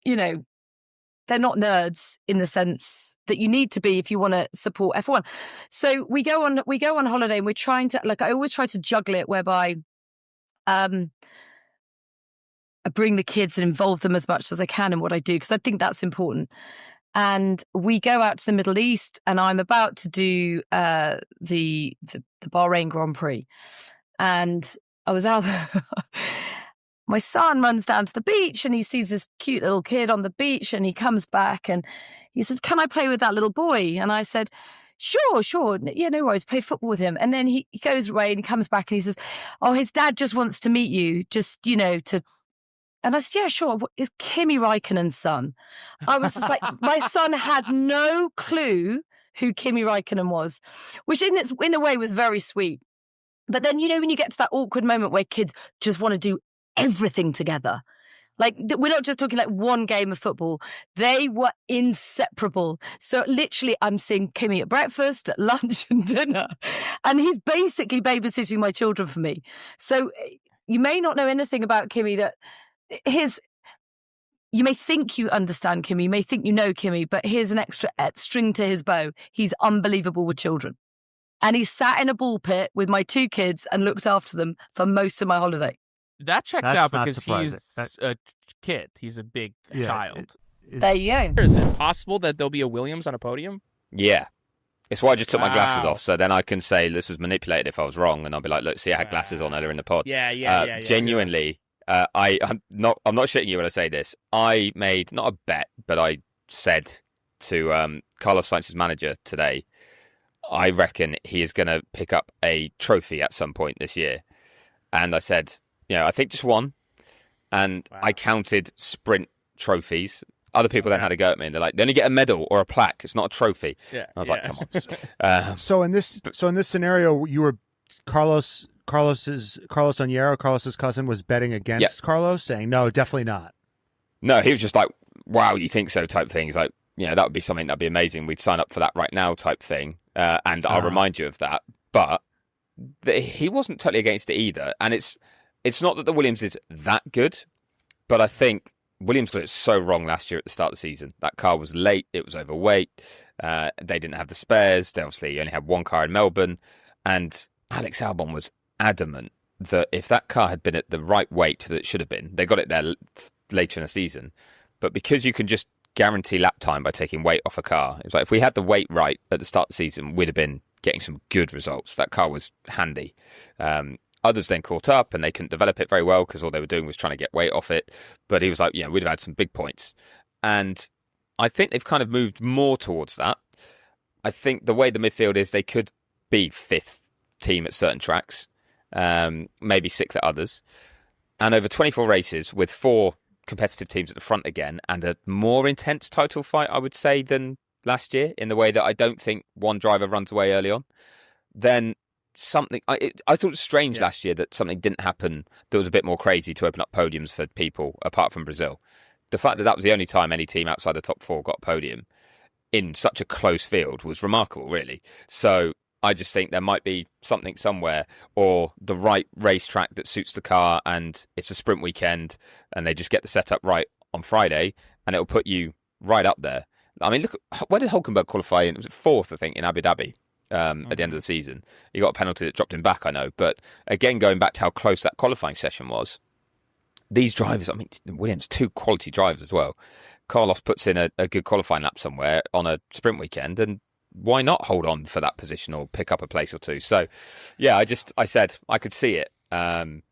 they're not nerds in the sense that you need to be if you want to support F1. So we go on holiday and we're trying to, I always try to juggle it whereby I bring the kids and involve them as much as I can in what I do, because I think that's important. And we go out to the Middle East, and I'm about to do the Bahrain Grand Prix. And I was out. My son runs down to the beach, and he sees this cute little kid on the beach, and he comes back and he says, "Can I play with that little boy?" And I said, Sure. Yeah, no worries. Play football with him. And then he goes away and he comes back and he says, "Oh, his dad just wants to meet you, just, to." And I said, "Yeah, sure. It's Kimi Räikkönen's son." I was just like, my son had no clue who Kimi Räikkönen was, which in a way was very sweet. But then, when you get to that awkward moment where kids just want to do everything together, we're not just talking like one game of football. They were inseparable. So literally I'm seeing Kimi at breakfast, at lunch and dinner. And he's basically babysitting my children for me. So you may not know anything about Kimi, that you may think you understand Kimi, you may think you know Kimi, but here's an extra string to his bow. He's unbelievable with children. And he sat in a ball pit with my 2 kids and looked after them for most of my holiday. That checks out because he's a kid. He's a big child. There you go. Is it possible that there'll be a Williams on a podium? Yeah. It's why I just took my glasses off, so then I can say this was manipulated if I was wrong, and I'll be like, "Look, see, I had glasses on earlier in the pod." Yeah. Genuinely, I'm not shitting you when I say this. I made not a bet, but I said to Carlos Sainz's manager today, I reckon he is going to pick up a trophy at some point this year. And I said, I think just one. And I counted sprint trophies. Other people then had to go at me, and they're like, "They only get a medal or a plaque. It's not a trophy." And I was like, "Come on." So in this scenario, you were Carlos Onyero, Carlos's cousin, was betting against Carlos, saying, "No, definitely not." No, he was just like, "Wow, you think so?" type thing. He's like, that would be something that'd be amazing. We'd sign up for that right now type thing. And I'll remind you of that. But he wasn't totally against it either. And it's not that the Williams is that good, but I think Williams got it so wrong last year at the start of the season. That car was late. It was overweight. They didn't have the spares. They obviously only had one car in Melbourne. And Alex Albon was adamant that if that car had been at the right weight that it should have been, they got it there later in the season. But because you can just guarantee lap time by taking weight off a car, it was like if we had the weight right at the start of the season, we'd have been getting some good results. That car was handy. Others then caught up and they couldn't develop it very well because all they were doing was trying to get weight off it. But he was like, we'd have had some big points. And I think they've kind of moved more towards that. I think the way the midfield is, they could be 5th team at certain tracks, maybe 6th at others. And over 24 races with 4 competitive teams at the front again and a more intense title fight, I would say, than last year, in the way that I don't think one driver runs away early on, then something I thought it was strange last year that something didn't happen that was a bit more crazy to open up podiums for people apart from Brazil. The fact that was the only time any team outside the top 4 got a podium in such a close field was remarkable, really. So I just think there might be something somewhere, or the right racetrack that suits the car, and it's a sprint weekend and they just get the setup right on Friday and it'll put you right up there. I mean, look, where did Hülkenberg qualify in? Was it 4th, I think, in Abu Dhabi? At the end of the season. He got a penalty that dropped him back, I know. But again, going back to how close that qualifying session was, these drivers, I mean, Williams, 2 quality drivers as well. Carlos puts in a good qualifying lap somewhere on a sprint weekend, and why not hold on for that position or pick up a place or 2? So, yeah, I said I could see it. And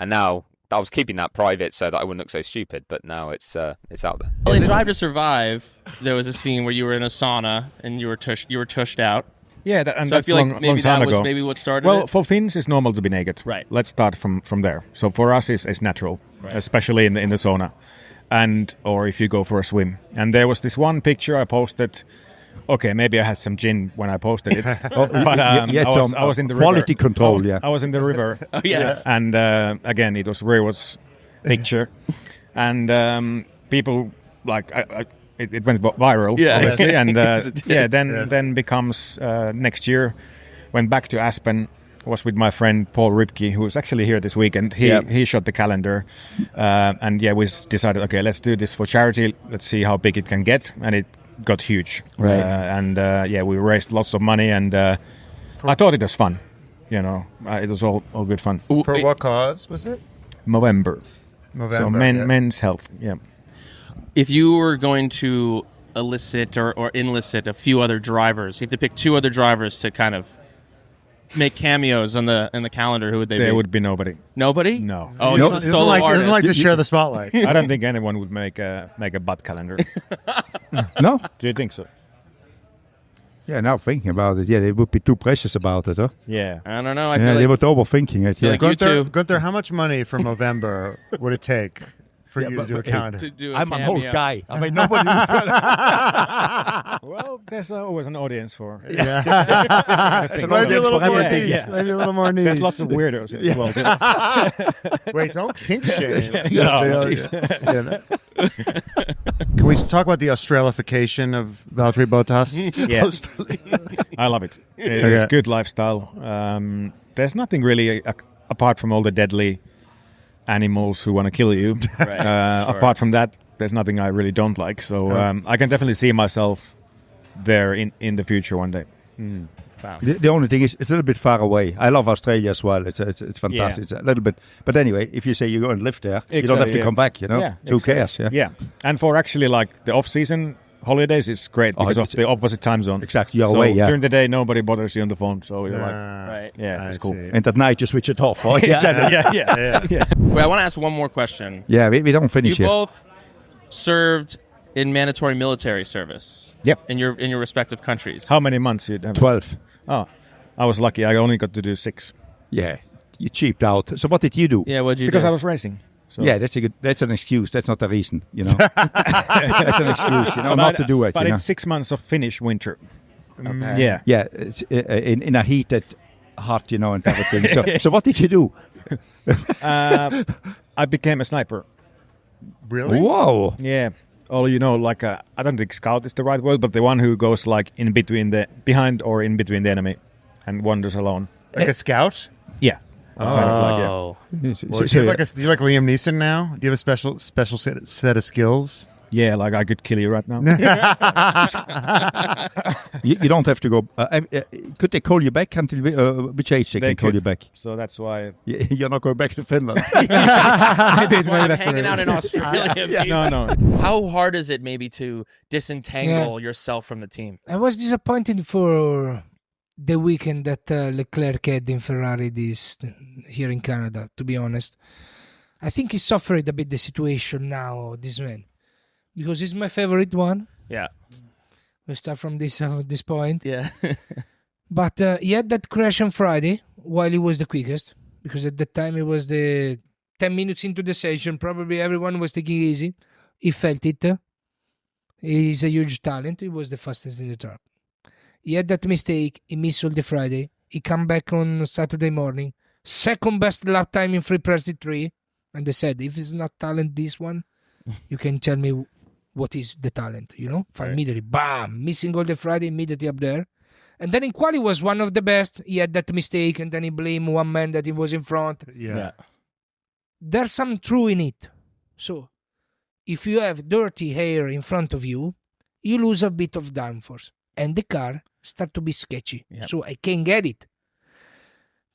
now I was keeping that private so that I wouldn't look so stupid, but now it's out there. Well, in Drive to Survive, there was a scene where you were in a sauna and you were tushed out. Yeah, and So I that's feel long, like maybe long time that was ago. maybe what started Well, it. for Finns, it's normal to be naked. Right. Let's start from there. So for us, it's natural, especially in the sauna, or if you go for a swim. And there was this one picture I posted. Okay, maybe I had some gin when I posted it, but I was in the quality river. control. Yeah, I was in the river. Oh, yes. And again, it was Rewood's picture, and people like it went viral, obviously, and then becomes next year. Went back to Aspen. Was with my friend Paul Ripke, who's actually here this weekend. He shot the calendar, and we decided, okay, let's do this for charity. Let's see how big it can get, and it got huge. Right. We raised lots of money, and I thought it was fun. It was all good fun. For what cause was it? November. So men's health. Yeah. If you were going to elicit or enlist a few other drivers, you have to pick 2 other drivers to kind of make cameos in the calendar. Who would they be? There would be nobody. Nobody? No. Oh, he's a solo artist. Doesn't like to share the spotlight. I don't think anyone would make a butt calendar. No? Do you think so? Yeah, now thinking about it, they would be too precious about it, huh? Yeah. I don't know. I they feel like were overthinking it. Yeah. like Gunther, how much money for November would it take for you to do a calendar? to do a I'm an old cameo. guy. I mean, nobody. Well, there's always an audience for. Yeah. Maybe a little more niche. Yeah. Maybe a little more niche. There's lots of weirdos in this world. Wait, don't kink shame. No, Can we talk about the Australification of Valtteri Bottas? Yeah. I love it. It's good lifestyle. There's nothing really apart from all the deadly animals who want to kill you. Sure. Apart from that, there's nothing I really don't like. So I can definitely see myself there in the future one day. Wow. The only thing is, it's a little bit far away. I love Australia as well. It's fantastic. Yeah. It's a little bit, but anyway, if you say you go and live there, you don't have to come back. Yeah, who cares? Yeah, and for actually like the off-season holidays, it's great because of the opposite time zone. Exactly, you're so away. Yeah, during the day, nobody bothers you on the phone, so you're like, Right. yeah, it's cool. and at night you switch it off. Oh, yeah. Exactly. Yeah. Wait, I want to ask one more question. Yeah, we don't finish You yet. both served in mandatory military service. Yep. In your respective countries. How many months you have? 12. Oh, I was lucky. I only got to do 6. Yeah, you cheaped out. So what did you do? Yeah, what'd you Because do? I was racing. So. Yeah, that's an excuse. That's not a reason, That's an excuse, not to do it. But it's 6 months of Finnish winter. Okay. Yeah. Yeah, it's in a heated hut, and everything. So what did you do? I became a sniper. Really? Whoa. Yeah. Like I don't think scout is the right word, but the one who goes like behind or in between the enemy and wanders alone. Like a scout? Yeah. Oh. Kind of like, yeah. Well, do you like Liam Neeson now? Do you have a special set of skills? Yeah, like I could kill you right now. You don't have to go. Could they call you back until which age they can call you back? So that's why You're not going back to Finland. maybe That's why I'm that's hanging out in Australia. No. How hard is it maybe to disentangle yourself from the team? I was disappointed for the weekend that Leclerc had in Ferrari here in Canada, to be honest. I think he suffered a bit the situation now, this man. Because he's my favorite one. Yeah. We start from this point. Yeah. But he had that crash on Friday while he was the quickest. Because at that time it was the 10 minutes into the session. Probably everyone was taking it easy. He felt it. He's a huge talent. He was the fastest in the track. He had that mistake. He missed all the Friday. He come back on Saturday morning. Second best lap time in free press 3. And they said, if it's not talent, this one, you can tell me what is the talent, Immediately, bam, missing all the Friday, immediately up there. And then in quali was one of the best. He had that mistake, and then he blamed one man that he was in front. Yeah. There's some true in it. So, if you have dirty hair in front of you, you lose a bit of downforce. And the car start to be sketchy. Yep. So, I can get it.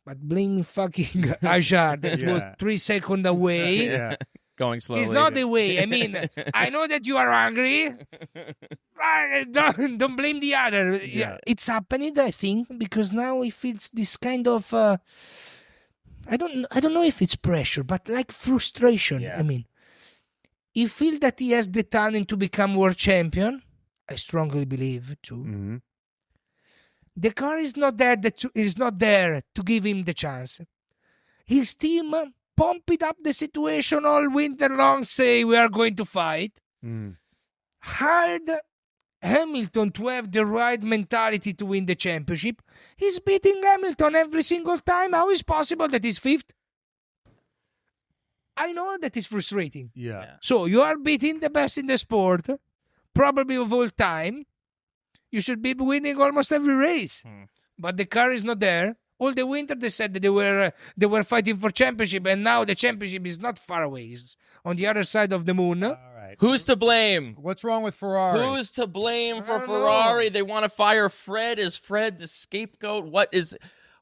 But blame fucking Hadjar that was 3 seconds away. Going slowly. It's not the way. I mean, I know that you are angry. Don't blame the other. Yeah. It's happening, I think, because now he feels this kind of I don't know if it's pressure, but like frustration. Yeah. I mean, he feels that he has the talent to become world champion. I strongly believe too. Mm-hmm. The car is not there to give him the chance. His team pumped up the situation all winter long, say we are going to fight. Hired Hamilton to have the right mentality to win the championship. He's beating Hamilton every single time. How is possible that he's fifth? I know that is frustrating. Yeah. So you are beating the best in the sport, probably of all time. You should be winning almost every race. But the car is not there. All the winter they said that they were fighting for championship, and now the championship is not far away. It's on the other side of the moon. All right. Who's to blame? What's wrong with Ferrari? Who's to blame for Ferrari? They want to fire Fred. Is Fred the scapegoat?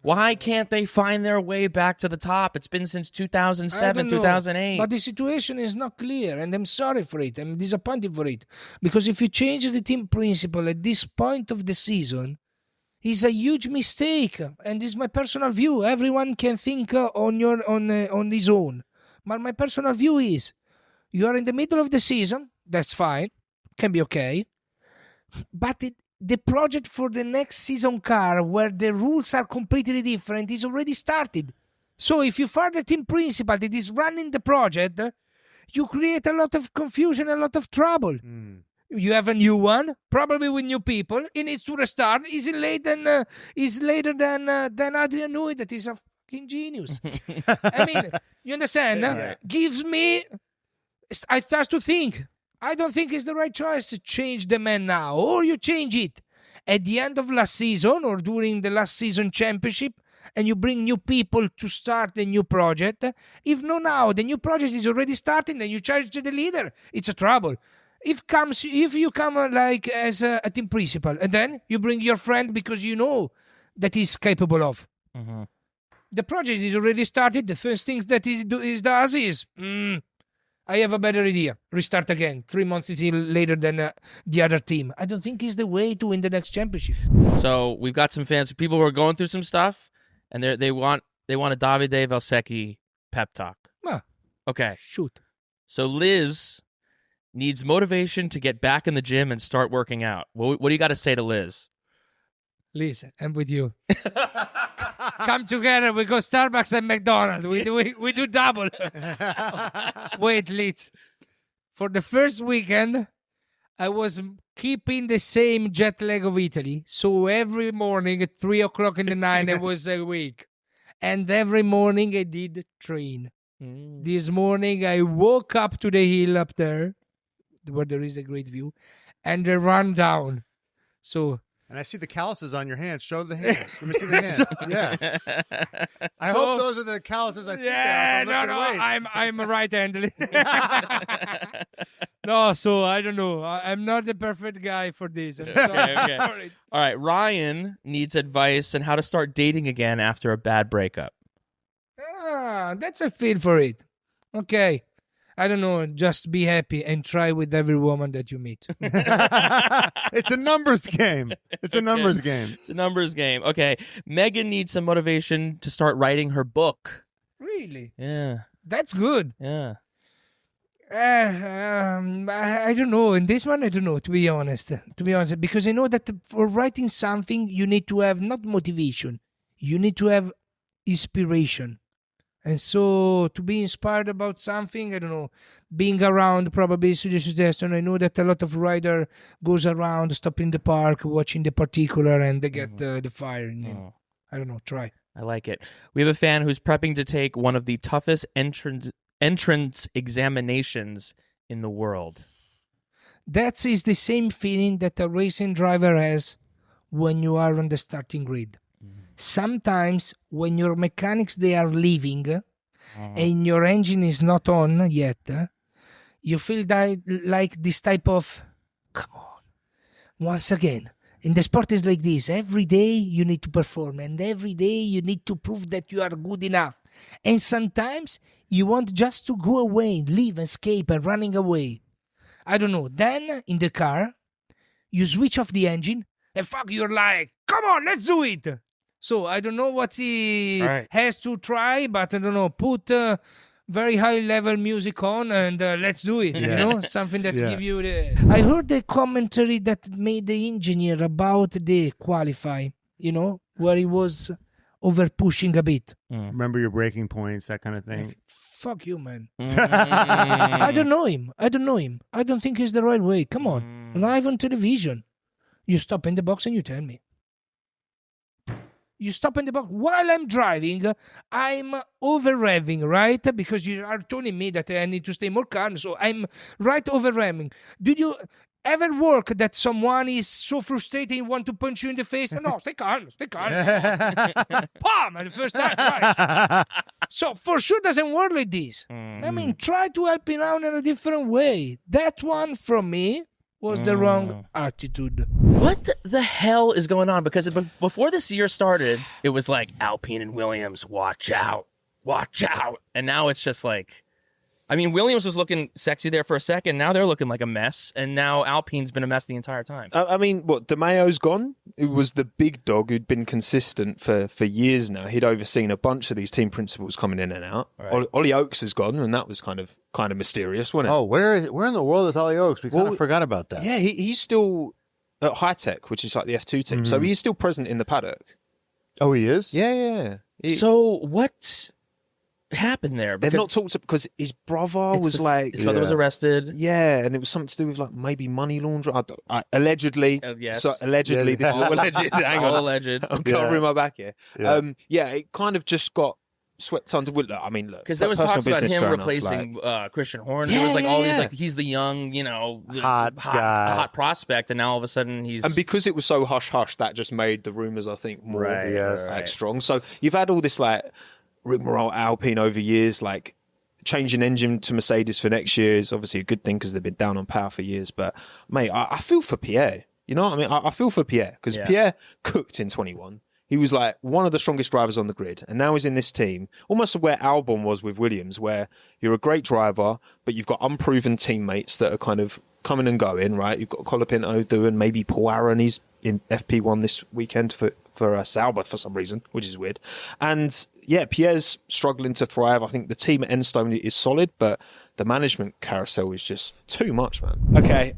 Why can't they find their way back to the top? It's been since 2007, 2008. But the situation is not clear, and I'm sorry for it. I'm disappointed for it. Because if you change the team principle at this point of the season, it's a huge mistake. And this is my personal view. Everyone can think on his own. But my personal view is, you are in the middle of the season, that's fine, can be okay. But the project for the next season car, where the rules are completely different, is already started. So if you fire the team principal that is running the project, you create a lot of confusion, a lot of trouble. You have a new one, probably with new people. He needs to restart. Is later than Adrian Newey, that is a fucking genius. I mean, you understand? Yeah. Gives me. I start to think. I don't think it's the right choice to change the man now, or you change it at the end of last season or during the last season championship, and you bring new people to start the new project. If no, now the new project is already starting, then you charge the leader. It's a trouble. If you come like as a team principal, and then you bring your friend because you know that he's capable of. The project is already started. The first things that he does is. I have a better idea. Restart again 3 months later than the other team. I don't think it's the way to win the next championship. So we've got some fans, people who are going through some stuff, and they want a Davide Valsecchi pep talk. Okay. Shoot. So Liz needs motivation to get back in the gym and start working out. What do you got to say to Liz? Liz, I'm with you. Come together. We go Starbucks and McDonald's. We do double. Wait, Liz. For the first weekend, I was keeping the same jet lag of Italy. So every morning at 3 o'clock in the night, I was awake. And every morning I did train. This morning, I woke up to the hill up there, where there is a great view, and I ran down. So... And I see the calluses on your hands. Show the hands. Let me see the hands. Yeah. I hope those are the calluses I think they are. I'm a right-handed. No, so I don't know. I'm not the perfect guy for this. Okay. All right. Ryan needs advice on how to start dating again after a bad breakup. That's a feel for it. Okay. I don't know, just be happy and try with every woman that you meet. It's a numbers game. It's a numbers game. It's a numbers game. Okay. Megan needs some motivation to start writing her book. Really? Yeah. That's good. Yeah. I don't know. In this one, I don't know, to be honest. Because I know that for writing something, you need to have not motivation. You need to have inspiration. And so to be inspired about something, I don't know, being around probably suggestion. I know that a lot of rider goes around, stop in the park, watching the particular, and they get the fire in him. I don't know, try. I like it. We have a fan who's prepping to take one of the toughest entrance examinations in the world. That is the same feeling that a racing driver has when you are on the starting grid. Sometimes when your mechanics, they are leaving and your engine is not on yet, you feel like this type of, come on, once again. In the sport is like this. Every day you need to perform, and every day you need to prove that you are good enough. And sometimes you want just to go away, leave, escape, and running away. I don't know. Then in the car, you switch off the engine, and you're like, come on, let's do it. So I don't know what he has to try, but I don't know, put very high level music on and let's do it, you know, something that give you I heard the commentary that made the engineer about the qualify. where he was over pushing a bit. Remember your breaking points, that kind of thing. Fuck you, man. I don't know him. I don't think it's the right way. Come on. Live on television. You stop in the box and you tell me. You stop in the box while I'm driving. I'm over revving, right? Because you are telling me that I need to stay more calm. So I'm right over revving. Did you ever work that someone is so frustrated want to punch you in the face? No, stay calm. Palm at the first time, right? So for sure doesn't work like this. I mean, try to help him out in a different way. That one from me was the wrong attitude. What the hell is going on? Because before this year started, it was like Alpine and Williams, watch out. And now it's just like, I mean, Williams was looking sexy there for a second. Now they're looking like a mess. And now Alpine's been a mess the entire time. I mean, what, De Mayo's gone? It was the big dog who'd been consistent for years now. He'd overseen a bunch of these team principals coming in and out. Right. Ollie Oakes has gone, and that was kind of mysterious, wasn't it? Oh, where in the world is Ollie Oakes? We kind of forgot about that. Yeah, he's still at High Tech, which is like the F2 team. So he's still present in the paddock. Oh, he is? Yeah. So what happened there? They've not talked because his brother was his brother was arrested. Yeah, and it was something to do with like maybe money laundering. Allegedly. Yes. So allegedly, this is all alleged. Hang on, alleged. I'm covering my back here. It kind of just got swept under. I mean, look, because there was talks about him replacing Christian Horner. There was like all these like he's the young, hot prospect, and now all of a sudden he's because it was so hush hush that just made the rumors I think more strong. So you've had all this like rigmarole Alpine over years, like changing engine to Mercedes for next year is obviously a good thing because they've been down on power for years. But mate, I feel for Pierre. You know what I mean? I feel for Pierre because Pierre cooked in 21. He was like one of the strongest drivers on the grid. And now he's in this team, almost where Albon was with Williams, where you're a great driver, but you've got unproven teammates that are kind of coming and going, right? You've got Colapinto doing maybe Paul Aaron. He's in FP1 this weekend for Sauber for some reason, which is weird. And yeah, Pierre's struggling to thrive. I think the team at Enstone is solid, but the management carousel is just too much, man. Okay.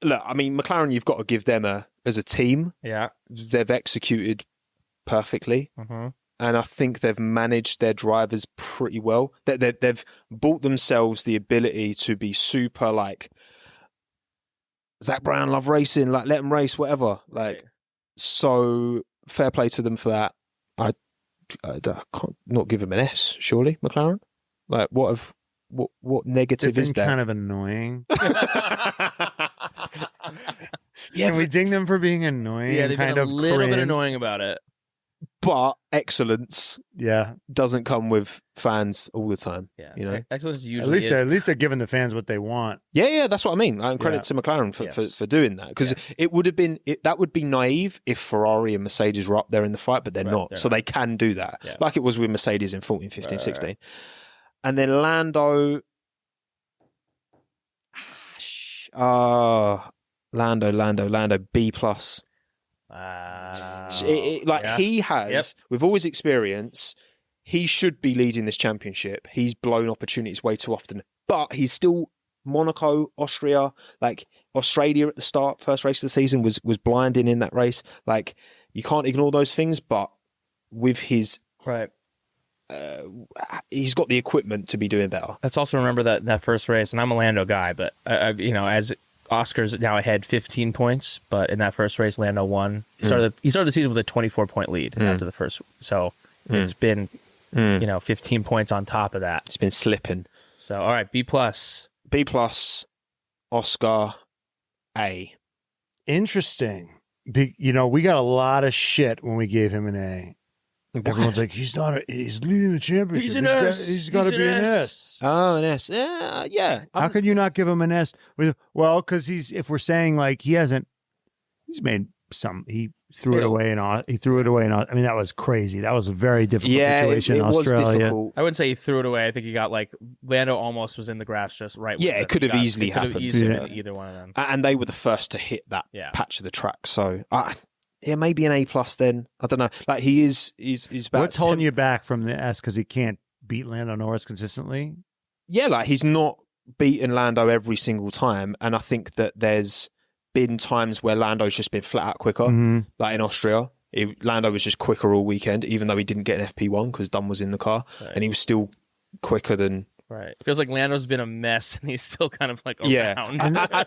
Look, I mean, McLaren, you've got to give them as a team. Yeah. They've executed perfectly. Mm-hmm. And I think they've managed their drivers pretty well. They've bought themselves the ability to be super like, Zach Brown, love racing, like let them race, whatever. Like, so fair play to them for that. I can't not give them an S, surely, McLaren. Like, what negative is that? Kind of annoying. Can we ding them for being annoying? Yeah, they've been a little bit annoying about it. But excellence, doesn't come with fans all the time. Yeah, you know, excellence usually at least they're giving the fans what they want. Yeah, that's what I mean. And credit to McLaren for doing that because it would have been that would be naive if Ferrari and Mercedes were up there in the fight, but they're not. So they can do that, like it was with Mercedes in 14, 15, 16. Right. And then Lando, Lando, B+. He has, with all his experience, he should be leading this championship. He's blown opportunities way too often, but he's still Monaco, Austria, like Australia at the start, first race of the season was blinding in that race. Like you can't ignore those things, but with his he's got the equipment to be doing better. Let's also remember that first race, and I'm a Lando guy, but as Oscar's now ahead 15 points, but in that first race, Lando won. He started the season with a 24-point lead after the first. So it's been, 15 points on top of that. It's been slipping. So, all right, B+. B+, Oscar, A. Interesting. We got a lot of shit when we gave him an A. Everyone's like, he's leading the championship. He's an S. He's got to be an S. Oh, an S. Yeah. How could you not give him an S? Well, because if we're saying like he's made some, he threw it away I mean, that was crazy. That was a very difficult situation in Australia. Was difficult. I wouldn't say he threw it away. I think he got Lando almost was in the grass just right. Yeah, it could have easily happened. Either one of them. And they were the first to hit that patch of the track. So, maybe an A+ then. I don't know. Like he's about. What's holding you back from the S because he can't beat Lando Norris consistently? Yeah, like he's not beaten Lando every single time, and I think that there's been times where Lando's just been flat out quicker, like in Austria. Lando was just quicker all weekend, even though he didn't get an FP1 because Dunn was in the car, and he was still quicker than. Right. It feels like Lando's been a mess, and he's still kind of like around. Yeah.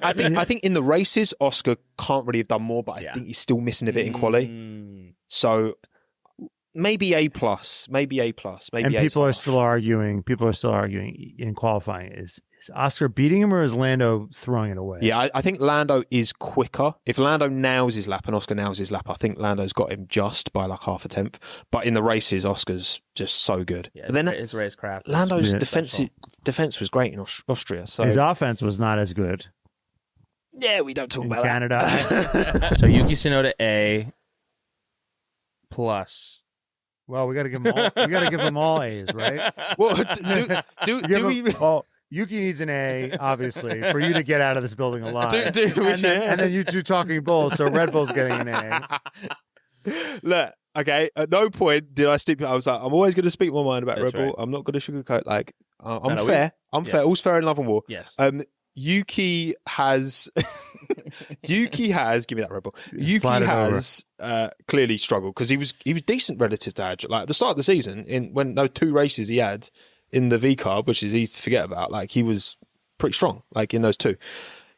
I think in the races, Oscar can't really have done more, but I think he's still missing a bit in quali. So maybe A+, maybe A+, maybe. And A+. people are still arguing in qualifying. Is Oscar beating him or is Lando throwing it away? Yeah, I think Lando is quicker. If Lando nails his lap and Oscar nails his lap, I think Lando's got him just by like half a tenth. But in the races, Oscar's just so good. Yeah, but then his racecraft. Lando's defense was great in Austria. So his offense was not as good. Yeah, we don't talk about Canada. that. So Yuki Tsunoda A+. Well, we got to give them all. We got to give them all A's, right? Well, do we? Well, Yuki needs an A, obviously, for you to get out of this building alive. And then you two talking Bulls, so Red Bull's getting an A. Look, okay. At no point did I stipulate. I was like, I'm always going to speak my mind about Red Bull. I'm not going to sugarcoat. Like, I'm fair. I'm fair. All's fair in love and war. Yes. Yuki has give me that Red Bull. Yuki has clearly struggled because he was decent relative to Hadjar. Like at the start of the season, when those 2 races he had in the V car, which is easy to forget about, like he was pretty strong. Like in those 2,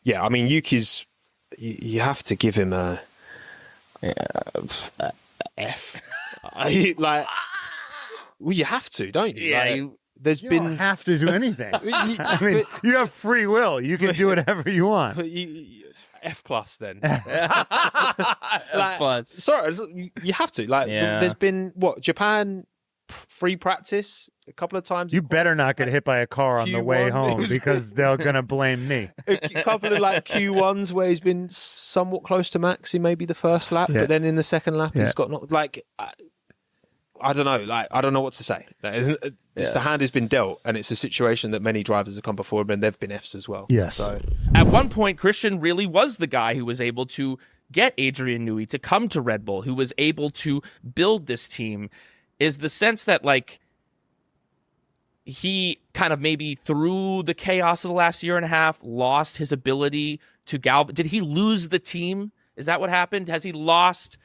yeah. I mean, Yuki's you have to give him a F. Like, well, you have to, don't you? Yeah. Like, you don't have to do anything. I mean, you have free will. You can do whatever you want. F+ then. F+. Sorry, you have to. Like, there's been Japan free practice a couple of times. You better not get hit by a car on the way home because they're gonna blame me. A couple of like Q1s where he's been somewhat close to max in maybe the first lap, but then in the second lap he's got not like. I don't know. Like, I don't know what to say. The hand has been dealt, and it's a situation that many drivers have come before, and they've been Fs as well. Yes. So. At one point, Christian really was the guy who was able to get Adrian Newey to come to Red Bull, who was able to build this team. Is the sense that like he kind of maybe through the chaos of the last year and a half lost his ability to Did he lose the team? Is that what happened? Has he lost?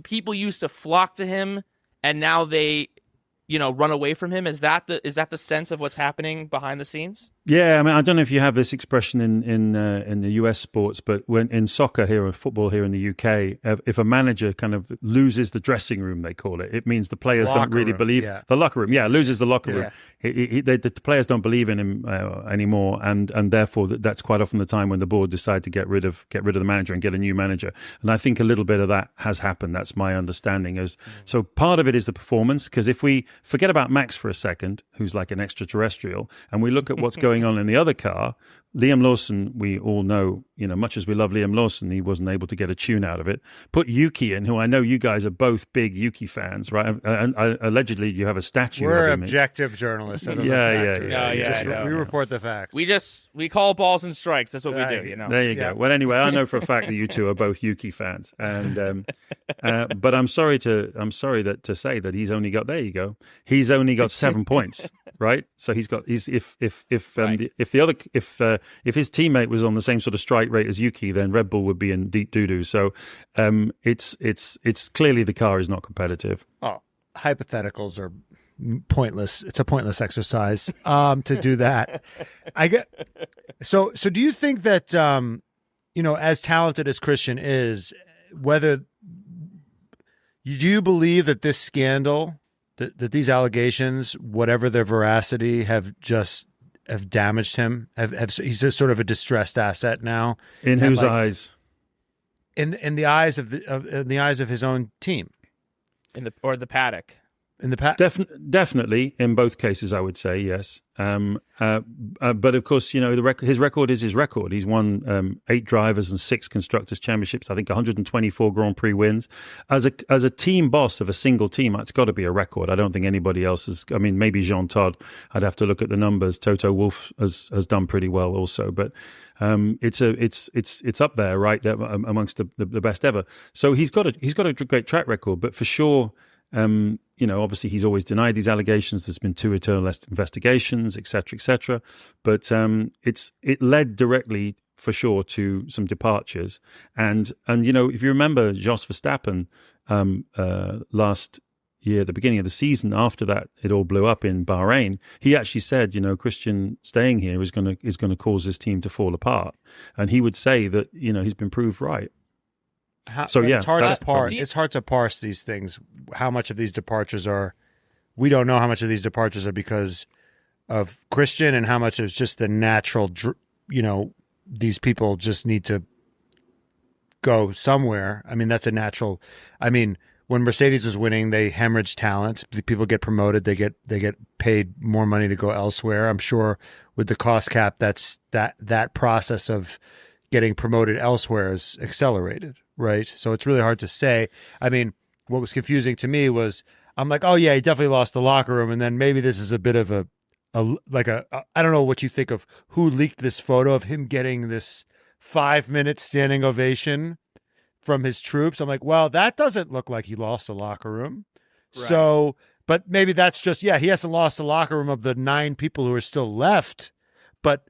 People used to flock to him, and now they, run away from him. Is that the sense of what's happening behind the scenes? Yeah, I mean, I don't know if you have this expression in the US sports, but when in soccer here or football here in the UK, if a manager kind of loses the dressing room, they call it, it means the players don't really believe the locker room. Yeah, loses the locker room. The players don't believe in him anymore, and therefore that's quite often the time when the board decide to get rid of the manager and get a new manager. And I think a little bit of that has happened. That's my understanding. So part of it is the performance, because if we forget about Max for a second, who's like an extraterrestrial, and we look at what's going on in the other car, Liam Lawson, we all know, much as we love Liam Lawson, he wasn't able to get a tune out of it. Put Yuki in, who I know you guys are both big Yuki fans, right? And allegedly you have a statue We're of him. Objective journalists. We report the facts. We call balls and strikes. That's what we do, There you go. Well, anyway, I know for a fact that you two are both Yuki fans, and but I'm sorry to say that he's only got 7 points, right? So if his teammate was on the same sort of strike rate as Yuki, then Red Bull would be in deep doo-doo. So it's clearly the car is not competitive. Oh, hypotheticals are pointless. It's a pointless exercise to do that. I get so do you think that as talented as Christian is, do you believe that this scandal, that these allegations, whatever their veracity, have damaged him? He's just sort of a distressed asset now. In whose eyes? In the eyes of the eyes of his own team, or the paddock. In the definitely in both cases, I would say yes. But of course, his record is his record. He's won 8 drivers and 6 constructors championships. I think 124 Grand Prix wins. As a team boss of a single team, it's got to be a record. I don't think anybody else has. I mean, maybe Jean Todt. I'd have to look at the numbers. Toto Wolff has done pretty well also, but. It's up there, right, there amongst the best ever. So he's got a great track record, but for sure, obviously he's always denied these allegations. There's been 2 internal investigations, etc., etc. But it led directly for sure to some departures. And if you remember Jos Verstappen last year, at the beginning of the season, after that it all blew up in Bahrain, he actually said, Christian staying here is going to cause this team to fall apart. And he would say that, he's been proved right. It's hard to parse these things. How much of these departures we don't know how much of these departures are because of Christian and how much is just the natural, these people just need to go somewhere. I mean, that's a natural, when Mercedes was winning, they hemorrhaged talent. The people get promoted. They get paid more money to go elsewhere. I'm sure with the cost cap, that process of getting promoted elsewhere is accelerated, right? So it's really hard to say. What was confusing to me was I'm like, oh yeah, he definitely lost the locker room, and then maybe this is a bit of a I don't know what you think of who leaked this photo of him getting this 5-minute standing ovation from his troops. I'm like, well, that doesn't look like he lost the locker room. Right. So, but maybe that's just, he hasn't lost the locker room of the 9 people who are still left. But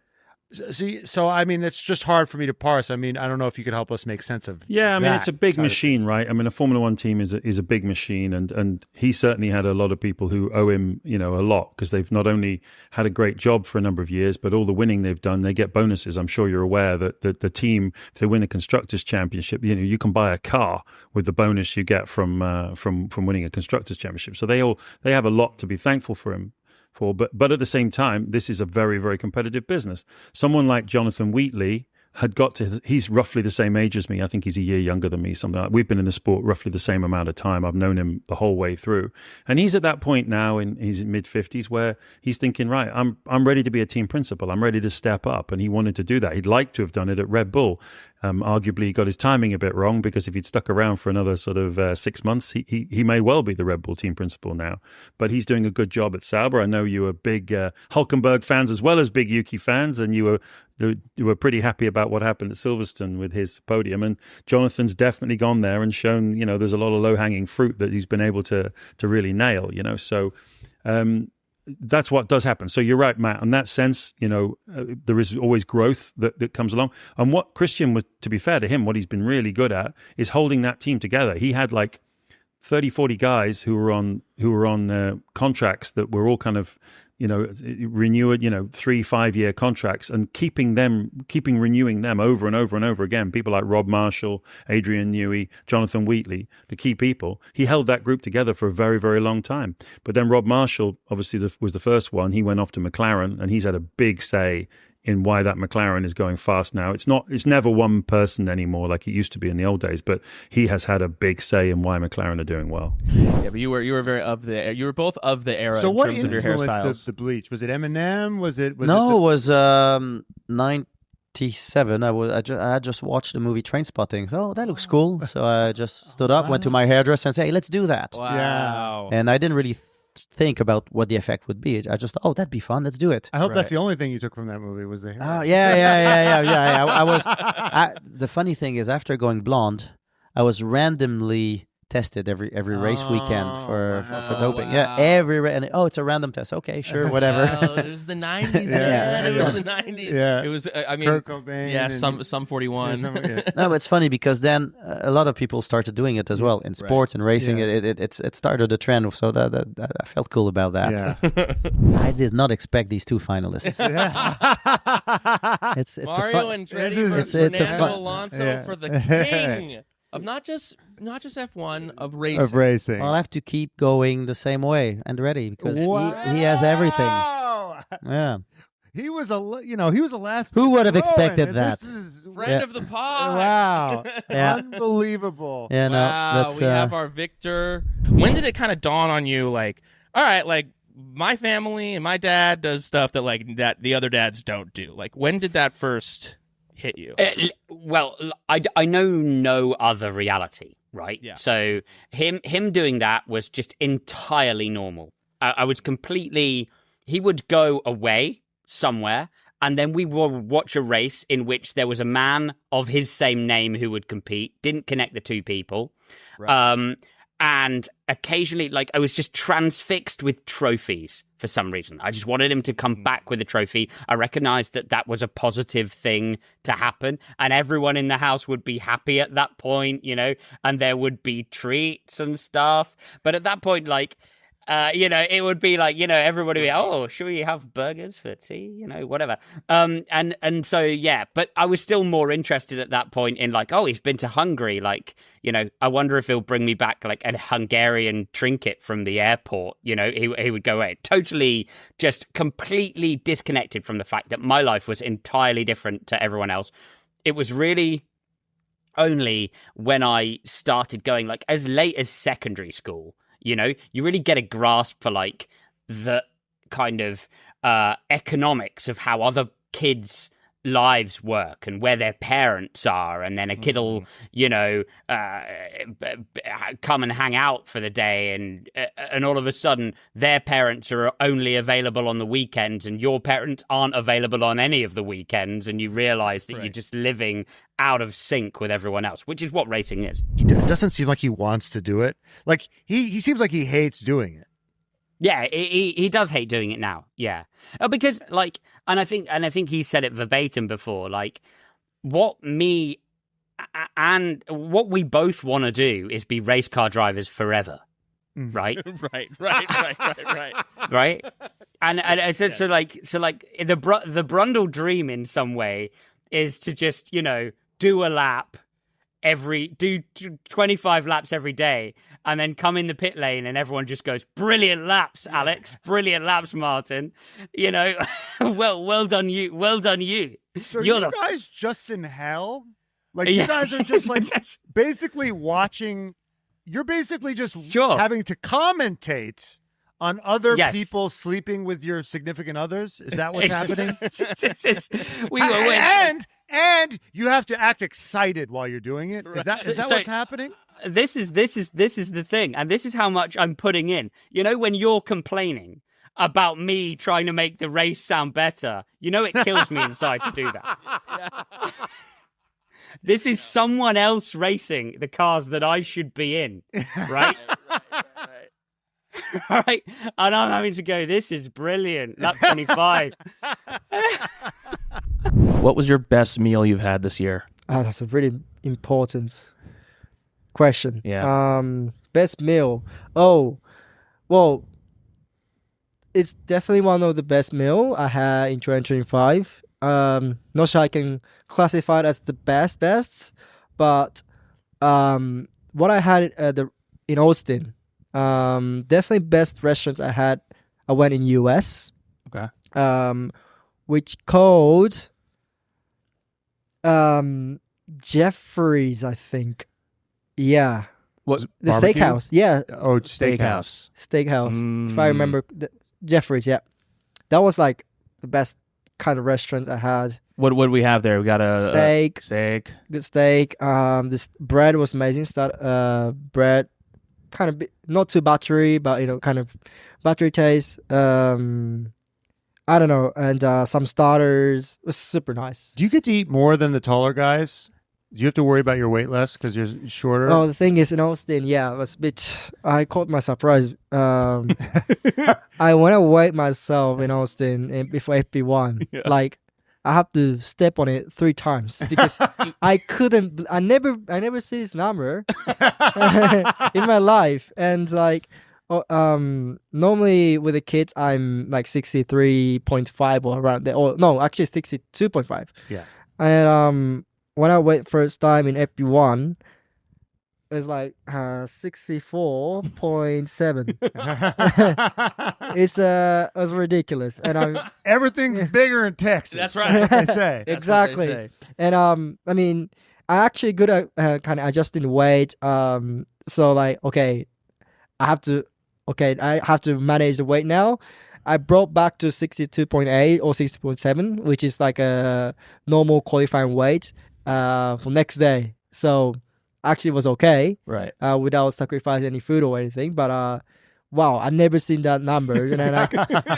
see, so it's just hard for me to parse. I don't know if you could help us make sense of. Yeah, it's a big machine, right? A Formula One team is a big machine, and he certainly had a lot of people who owe him, a lot, because they've not only had a great job for a number of years, but all the winning they've done, they get bonuses. I'm sure you're aware that the team, if they win a constructors championship, you can buy a car with the bonus you get from winning a constructors championship. So they have a lot to be thankful for him. But at the same time, this is a very, very competitive business. Someone like Jonathan Wheatley he's roughly the same age as me. I think he's a year younger than me, something like that. We've been in the sport roughly the same amount of time. I've known him the whole way through. And he's at that point now he's in mid-50s where he's thinking, right, I'm ready to be a team principal. I'm ready to step up. And he wanted to do that. He'd like to have done it at Red Bull. Arguably, he got his timing a bit wrong, because if he'd stuck around for another sort of 6 months, he may well be the Red Bull team principal now. But he's doing a good job at Sauber. I know you were big Hülkenberg fans as well as big Yuki fans, and you were pretty happy about what happened at Silverstone with his podium. And Jonathan's definitely gone there and shown, there's a lot of low-hanging fruit that he's been able to really nail, So that's what does happen. So you're right, Matt. In that sense, there is always growth that comes along. And what Christian was, to be fair to him, what he's been really good at is holding that team together. He had like 30, 40 guys who were on contracts that were all kind of, renewed, 3-5 year contracts, and keeping renewing them over and over and over again. People like Rob Marshall, Adrian Newey, Jonathan Wheatley, the key people. He held that group together for a very, very long time. But then Rob Marshall, obviously, was the first one. He went off to McLaren, and he's had a big say in why that McLaren is going fast now. It's never one person anymore like it used to be in the old days, but he has had a big say in why McLaren are doing well. Yeah, but you were you were both of the era. So in what terms of your influenced the bleach? Was it Eminem? It was 97. I just watched the movie Trainspotting. Oh, that looks cool. So I just stood up, went to my hairdresser and said, hey, let's do that. Wow. And I didn't really think about what the effect would be. I just thought, that'd be fun. Let's do it. I hope that's the only thing you took from that movie was the hair. Oh, yeah. The funny thing is, after going blonde, I was randomly tested every race weekend for doping. Wow. Yeah, it's a random test. Okay, sure, whatever. It was the 90s, man. It was the 90s. Yeah. It was, Kurt Cobain. Yeah, some 41. No, but it's funny because then a lot of people started doing it as well in sports and racing. Yeah. It started a trend, so that I felt cool about that. Yeah. I did not expect these two finalists. It's Mario Andretti versus Fernando Alonso for the king of not just F1, of racing. I'll have to keep going the same way, Andretti, because he has everything. Yeah. He was a last. Who would have expected that? Friend of the pod. Wow. Yeah. Unbelievable. Yeah, no. Wow, we have our victor. When did it kind of dawn on you, like, all right, like, my family and my dad does stuff that the other dads don't do? Like, when did that first hit you? Well, I know no other reality, right? Yeah. So him doing that was just entirely normal. I was completely. He would go away somewhere, and then we would watch a race in which there was a man of his same name who would compete. Didn't connect the two people. Right. And occasionally, like, I was just transfixed with trophies for some reason. I just wanted him to come back with a trophy. I recognized that that was a positive thing to happen, and everyone in the house would be happy at that point, you know, and there would be treats and stuff. But at that point, like, you know, it would be like, you know, everybody would be, oh, should we have burgers for tea? You know, whatever. And so, yeah, but I was still more interested at that point in like, oh, he's been to Hungary. Like, you know, I wonder if he'll bring me back like a Hungarian trinket from the airport. You know, he would go away. Totally just completely disconnected from the fact that my life was entirely different to everyone else. It was really only when I started going like as late as secondary school, you know, you really get a grasp for like the kind of economics of how other kids' lives work and where their parents are, and then a kid will, you know, come and hang out for the day, and all of a sudden their parents are only available on the weekends, and your parents aren't available on any of the weekends, and you realize that you're just living out of sync with everyone else, which is what racing is. It doesn't seem like he wants to do it. Like he seems like he hates doing it. Yeah, he does hate doing it now. Yeah, because like, and I think he said it verbatim before. Like, what me and what we both want to do is be race car drivers forever, right? Right. And so like the Brundle dream in some way is to just, you know, do 25 laps every day, and then come in the pit lane and everyone just goes, brilliant laps, Alex, brilliant laps, Martin. You know, well done you. So you're you guys just in hell? Like you guys are just like basically watching, you're basically just having to commentate on other people sleeping with your significant others? Is that what's happening? And you have to act excited while you're doing it. Is that what's happening? This is the thing, and this is how much I'm putting in. You know, when you're complaining about me trying to make the race sound better, you know it kills me inside to do that. This is someone else racing the cars that I should be in, right? Right, and I'm having to go, this is brilliant. Lap 25. What was your best meal you've had this year? That's a really important question. Yeah. Best meal. Oh, well, it's definitely one of the best meal I had in 2025. Not sure I can classify it as the best, but what I had in Austin, definitely best restaurants I had. I went in US. Okay. Which called Jeffrey's, I think. Yeah. What, the barbecue? Steakhouse? Yeah. Oh, Steakhouse. If I remember, Jeffrey's. Yeah, that was like the best kind of restaurant I had. What did we have there? We got a steak. Good steak. This bread was amazing. Bread, kind of not too buttery, but you know, kind of buttery taste. I don't know, and some starters. It was super nice. Do you get to eat more than the taller guys? Do you have to worry about your weight less because you're shorter? Oh, the thing is, in Austin, yeah, it was a bit. I caught my surprise. I went to weigh myself in Austin before FP1. Yeah. Like, I have to step on it 3 times because I couldn't. I never see this number in my life, and like. Normally with the kids, I'm like 63.5 or around there. Or no, actually 62.5. Yeah. And when I went first time in FP1, it was like 64.7. It was ridiculous. And everything's bigger in Texas. That's right. That's what they say. Exactly. They say. And I mean, I actually good at kind of adjusting weight. So like, okay, I have to manage the weight now. I brought back to 62.8 or 60.7, which is like a normal qualifying weight for next day. So actually it was okay. Right. Without sacrificing any food or anything. But wow, I never seen that number. And then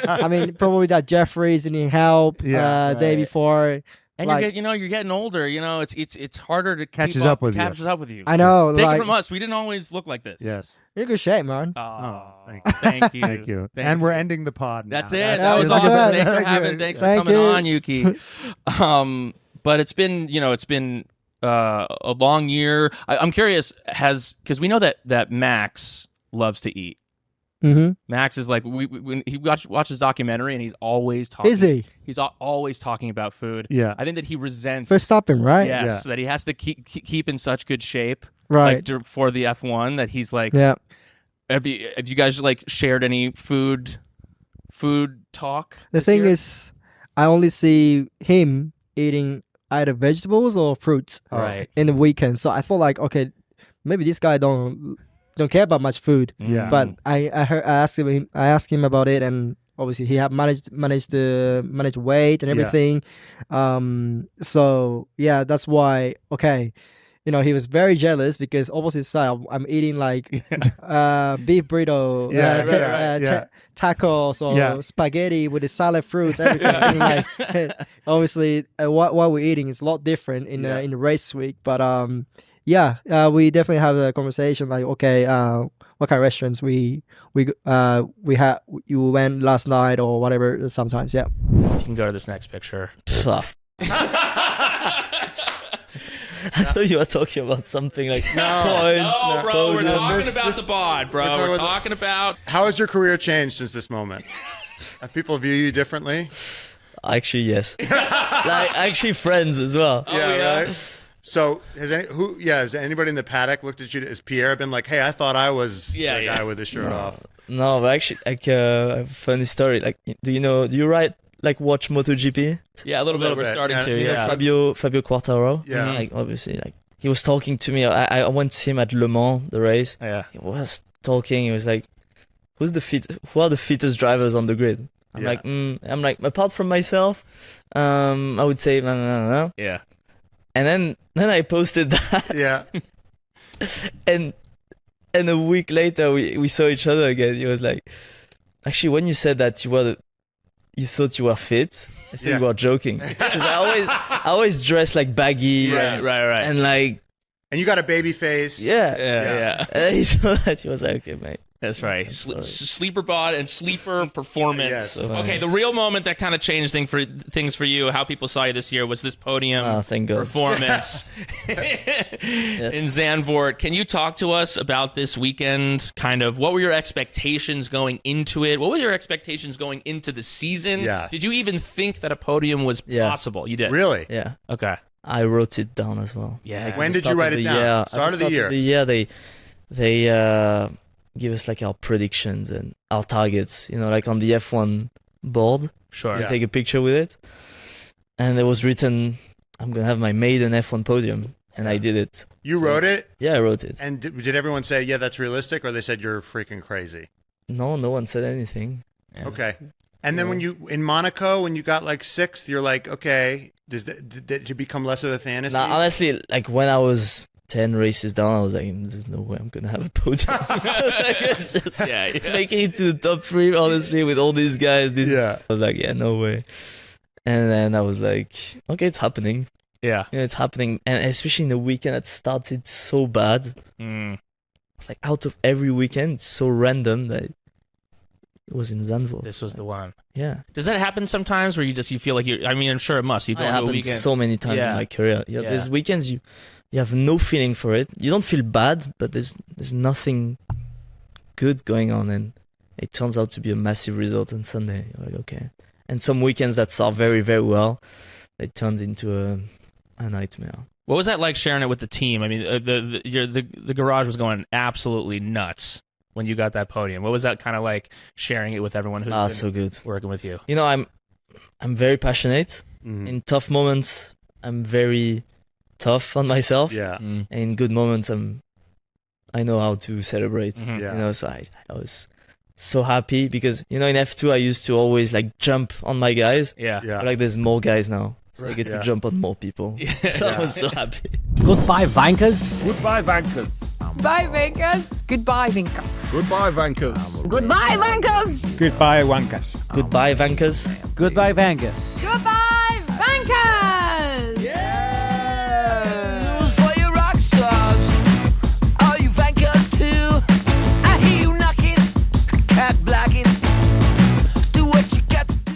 I mean, probably that Jeffrey's didn't help day before. And like, you're getting older. It's harder to catches up with you. I know. Take like, it from us. We didn't always look like this. Yes. You're in good shape, man. Thank you. Thank you. And we're ending the pod now. That's it. That was awesome. Thanks for thanks for coming on, Yuki. But it's been a long year. I'm curious, because we know that Max loves to eat. Mm-hmm. Max is like, when he watches documentary and he's always talking. Is he? He's always talking about food. Yeah. I think that he resents Verstappen, right? Yes, that he has to keep in such good shape, right, like, for the F1, that he's like, yeah. Have you guys like shared any food talk? The thing is, I only see him eating either vegetables or fruits in the weekend. So I feel like, okay, maybe this guy don't care about much food. Yeah. But I asked him about it, and obviously he had managed to manage weight and everything. So yeah, that's why. Okay, he was very jealous because opposite side, I'm eating like beef burrito, tacos or spaghetti with the salad, fruits, everything. And like, obviously, what we're eating is a lot different in the race week, but we definitely have a conversation like, okay, what kind of restaurants we had you went last night or whatever. Sometimes, yeah. You can go to this next picture. I thought you were talking about something like points. No, bro, we're talking about the bod, bro. We're talking about... How has your career changed since this moment? Have people view you differently? Actually, yes. Actually friends as well. Right? So has anybody in the paddock looked at you? Has Pierre been like, hey, I thought I was the guy with the shirt off? No, but actually, a funny story. Like, do you watch MotoGP? Yeah, a little bit. We're starting to. Yeah. Fabio Quartararo. Yeah. Like, obviously, like, he was talking to me. I went to see him at Le Mans, the race. Yeah. He was talking. He was like, who are the fittest drivers on the grid? I'm like, apart from myself, I would say, no. Yeah. And then I posted that. Yeah. and a week later, we saw each other again. He was like, actually, when you said that you thought you were fit, I think you were joking. Because I always dress like baggy. Right. And like... And you got a baby face. Yeah. And he saw that. He was like, okay, mate. That's right. Sleeper bod and sleeper performance. Yes. Okay, the real moment that kind of changed things for you, how people saw you this year, was this podium thank God. performance in Zandvoort. Can you talk to us about this weekend? Kind of, what were your expectations going into it? What were your expectations going into the season? Yeah. Did you even think that a podium was possible? You did? Really? Yeah. Okay. I wrote it down as well. Yeah. Like, when did you write it down? Start of the year. They give us like our predictions and our targets, like on the F1 board. Sure. You take a picture with it. And it was written, I'm going to have my maiden F1 podium. And I did it. You wrote it? Yeah, I wrote it. And did everyone say, yeah, that's realistic? Or they said you're freaking crazy? No one said anything. Yes. Okay. And then in Monaco, when you got like 6th, you're like, okay, did you become less of a fantasy? No, honestly, like when I was 10 races down, I was like, there's no way I'm going to have a podium. It's just making it to the top 3, honestly, with all these guys. I was like, yeah, no way. And then I was like, okay, it's happening. Yeah. It's happening. And especially in the weekend, it started so bad. It's like out of every weekend, it's so random that it was in Zandvoort. This was the one. Yeah. Does that happen sometimes where you feel like I'm sure it must. You go into a weekend. So many times in my career. Yeah. There's weekends you have no feeling for it. You don't feel bad, but there's nothing good going on, and it turns out to be a massive result on Sunday. You're like, okay. And some weekends that start very, very well, it turns into a nightmare. What was that like sharing it with the team? I mean, the garage was going absolutely nuts when you got that podium. What was that kind of like sharing it with everyone who's been so good working with you? I'm very passionate. In tough moments, I'm very tough on myself. Yeah. And in good moments, I know how to celebrate. Yeah. So I was so happy because in F2 I used to always like jump on my guys. Yeah. But like there's more guys now. So I get to jump on more people. So I was so happy. Goodbye, Vankers. Goodbye, Vankers. Bye, Vankers. Goodbye, Vinkas. Goodbye, Vankers. Goodbye, Vankers. Goodbye, Wankas. Goodbye, Vankers. Goodbye, Vankers. Goodbye.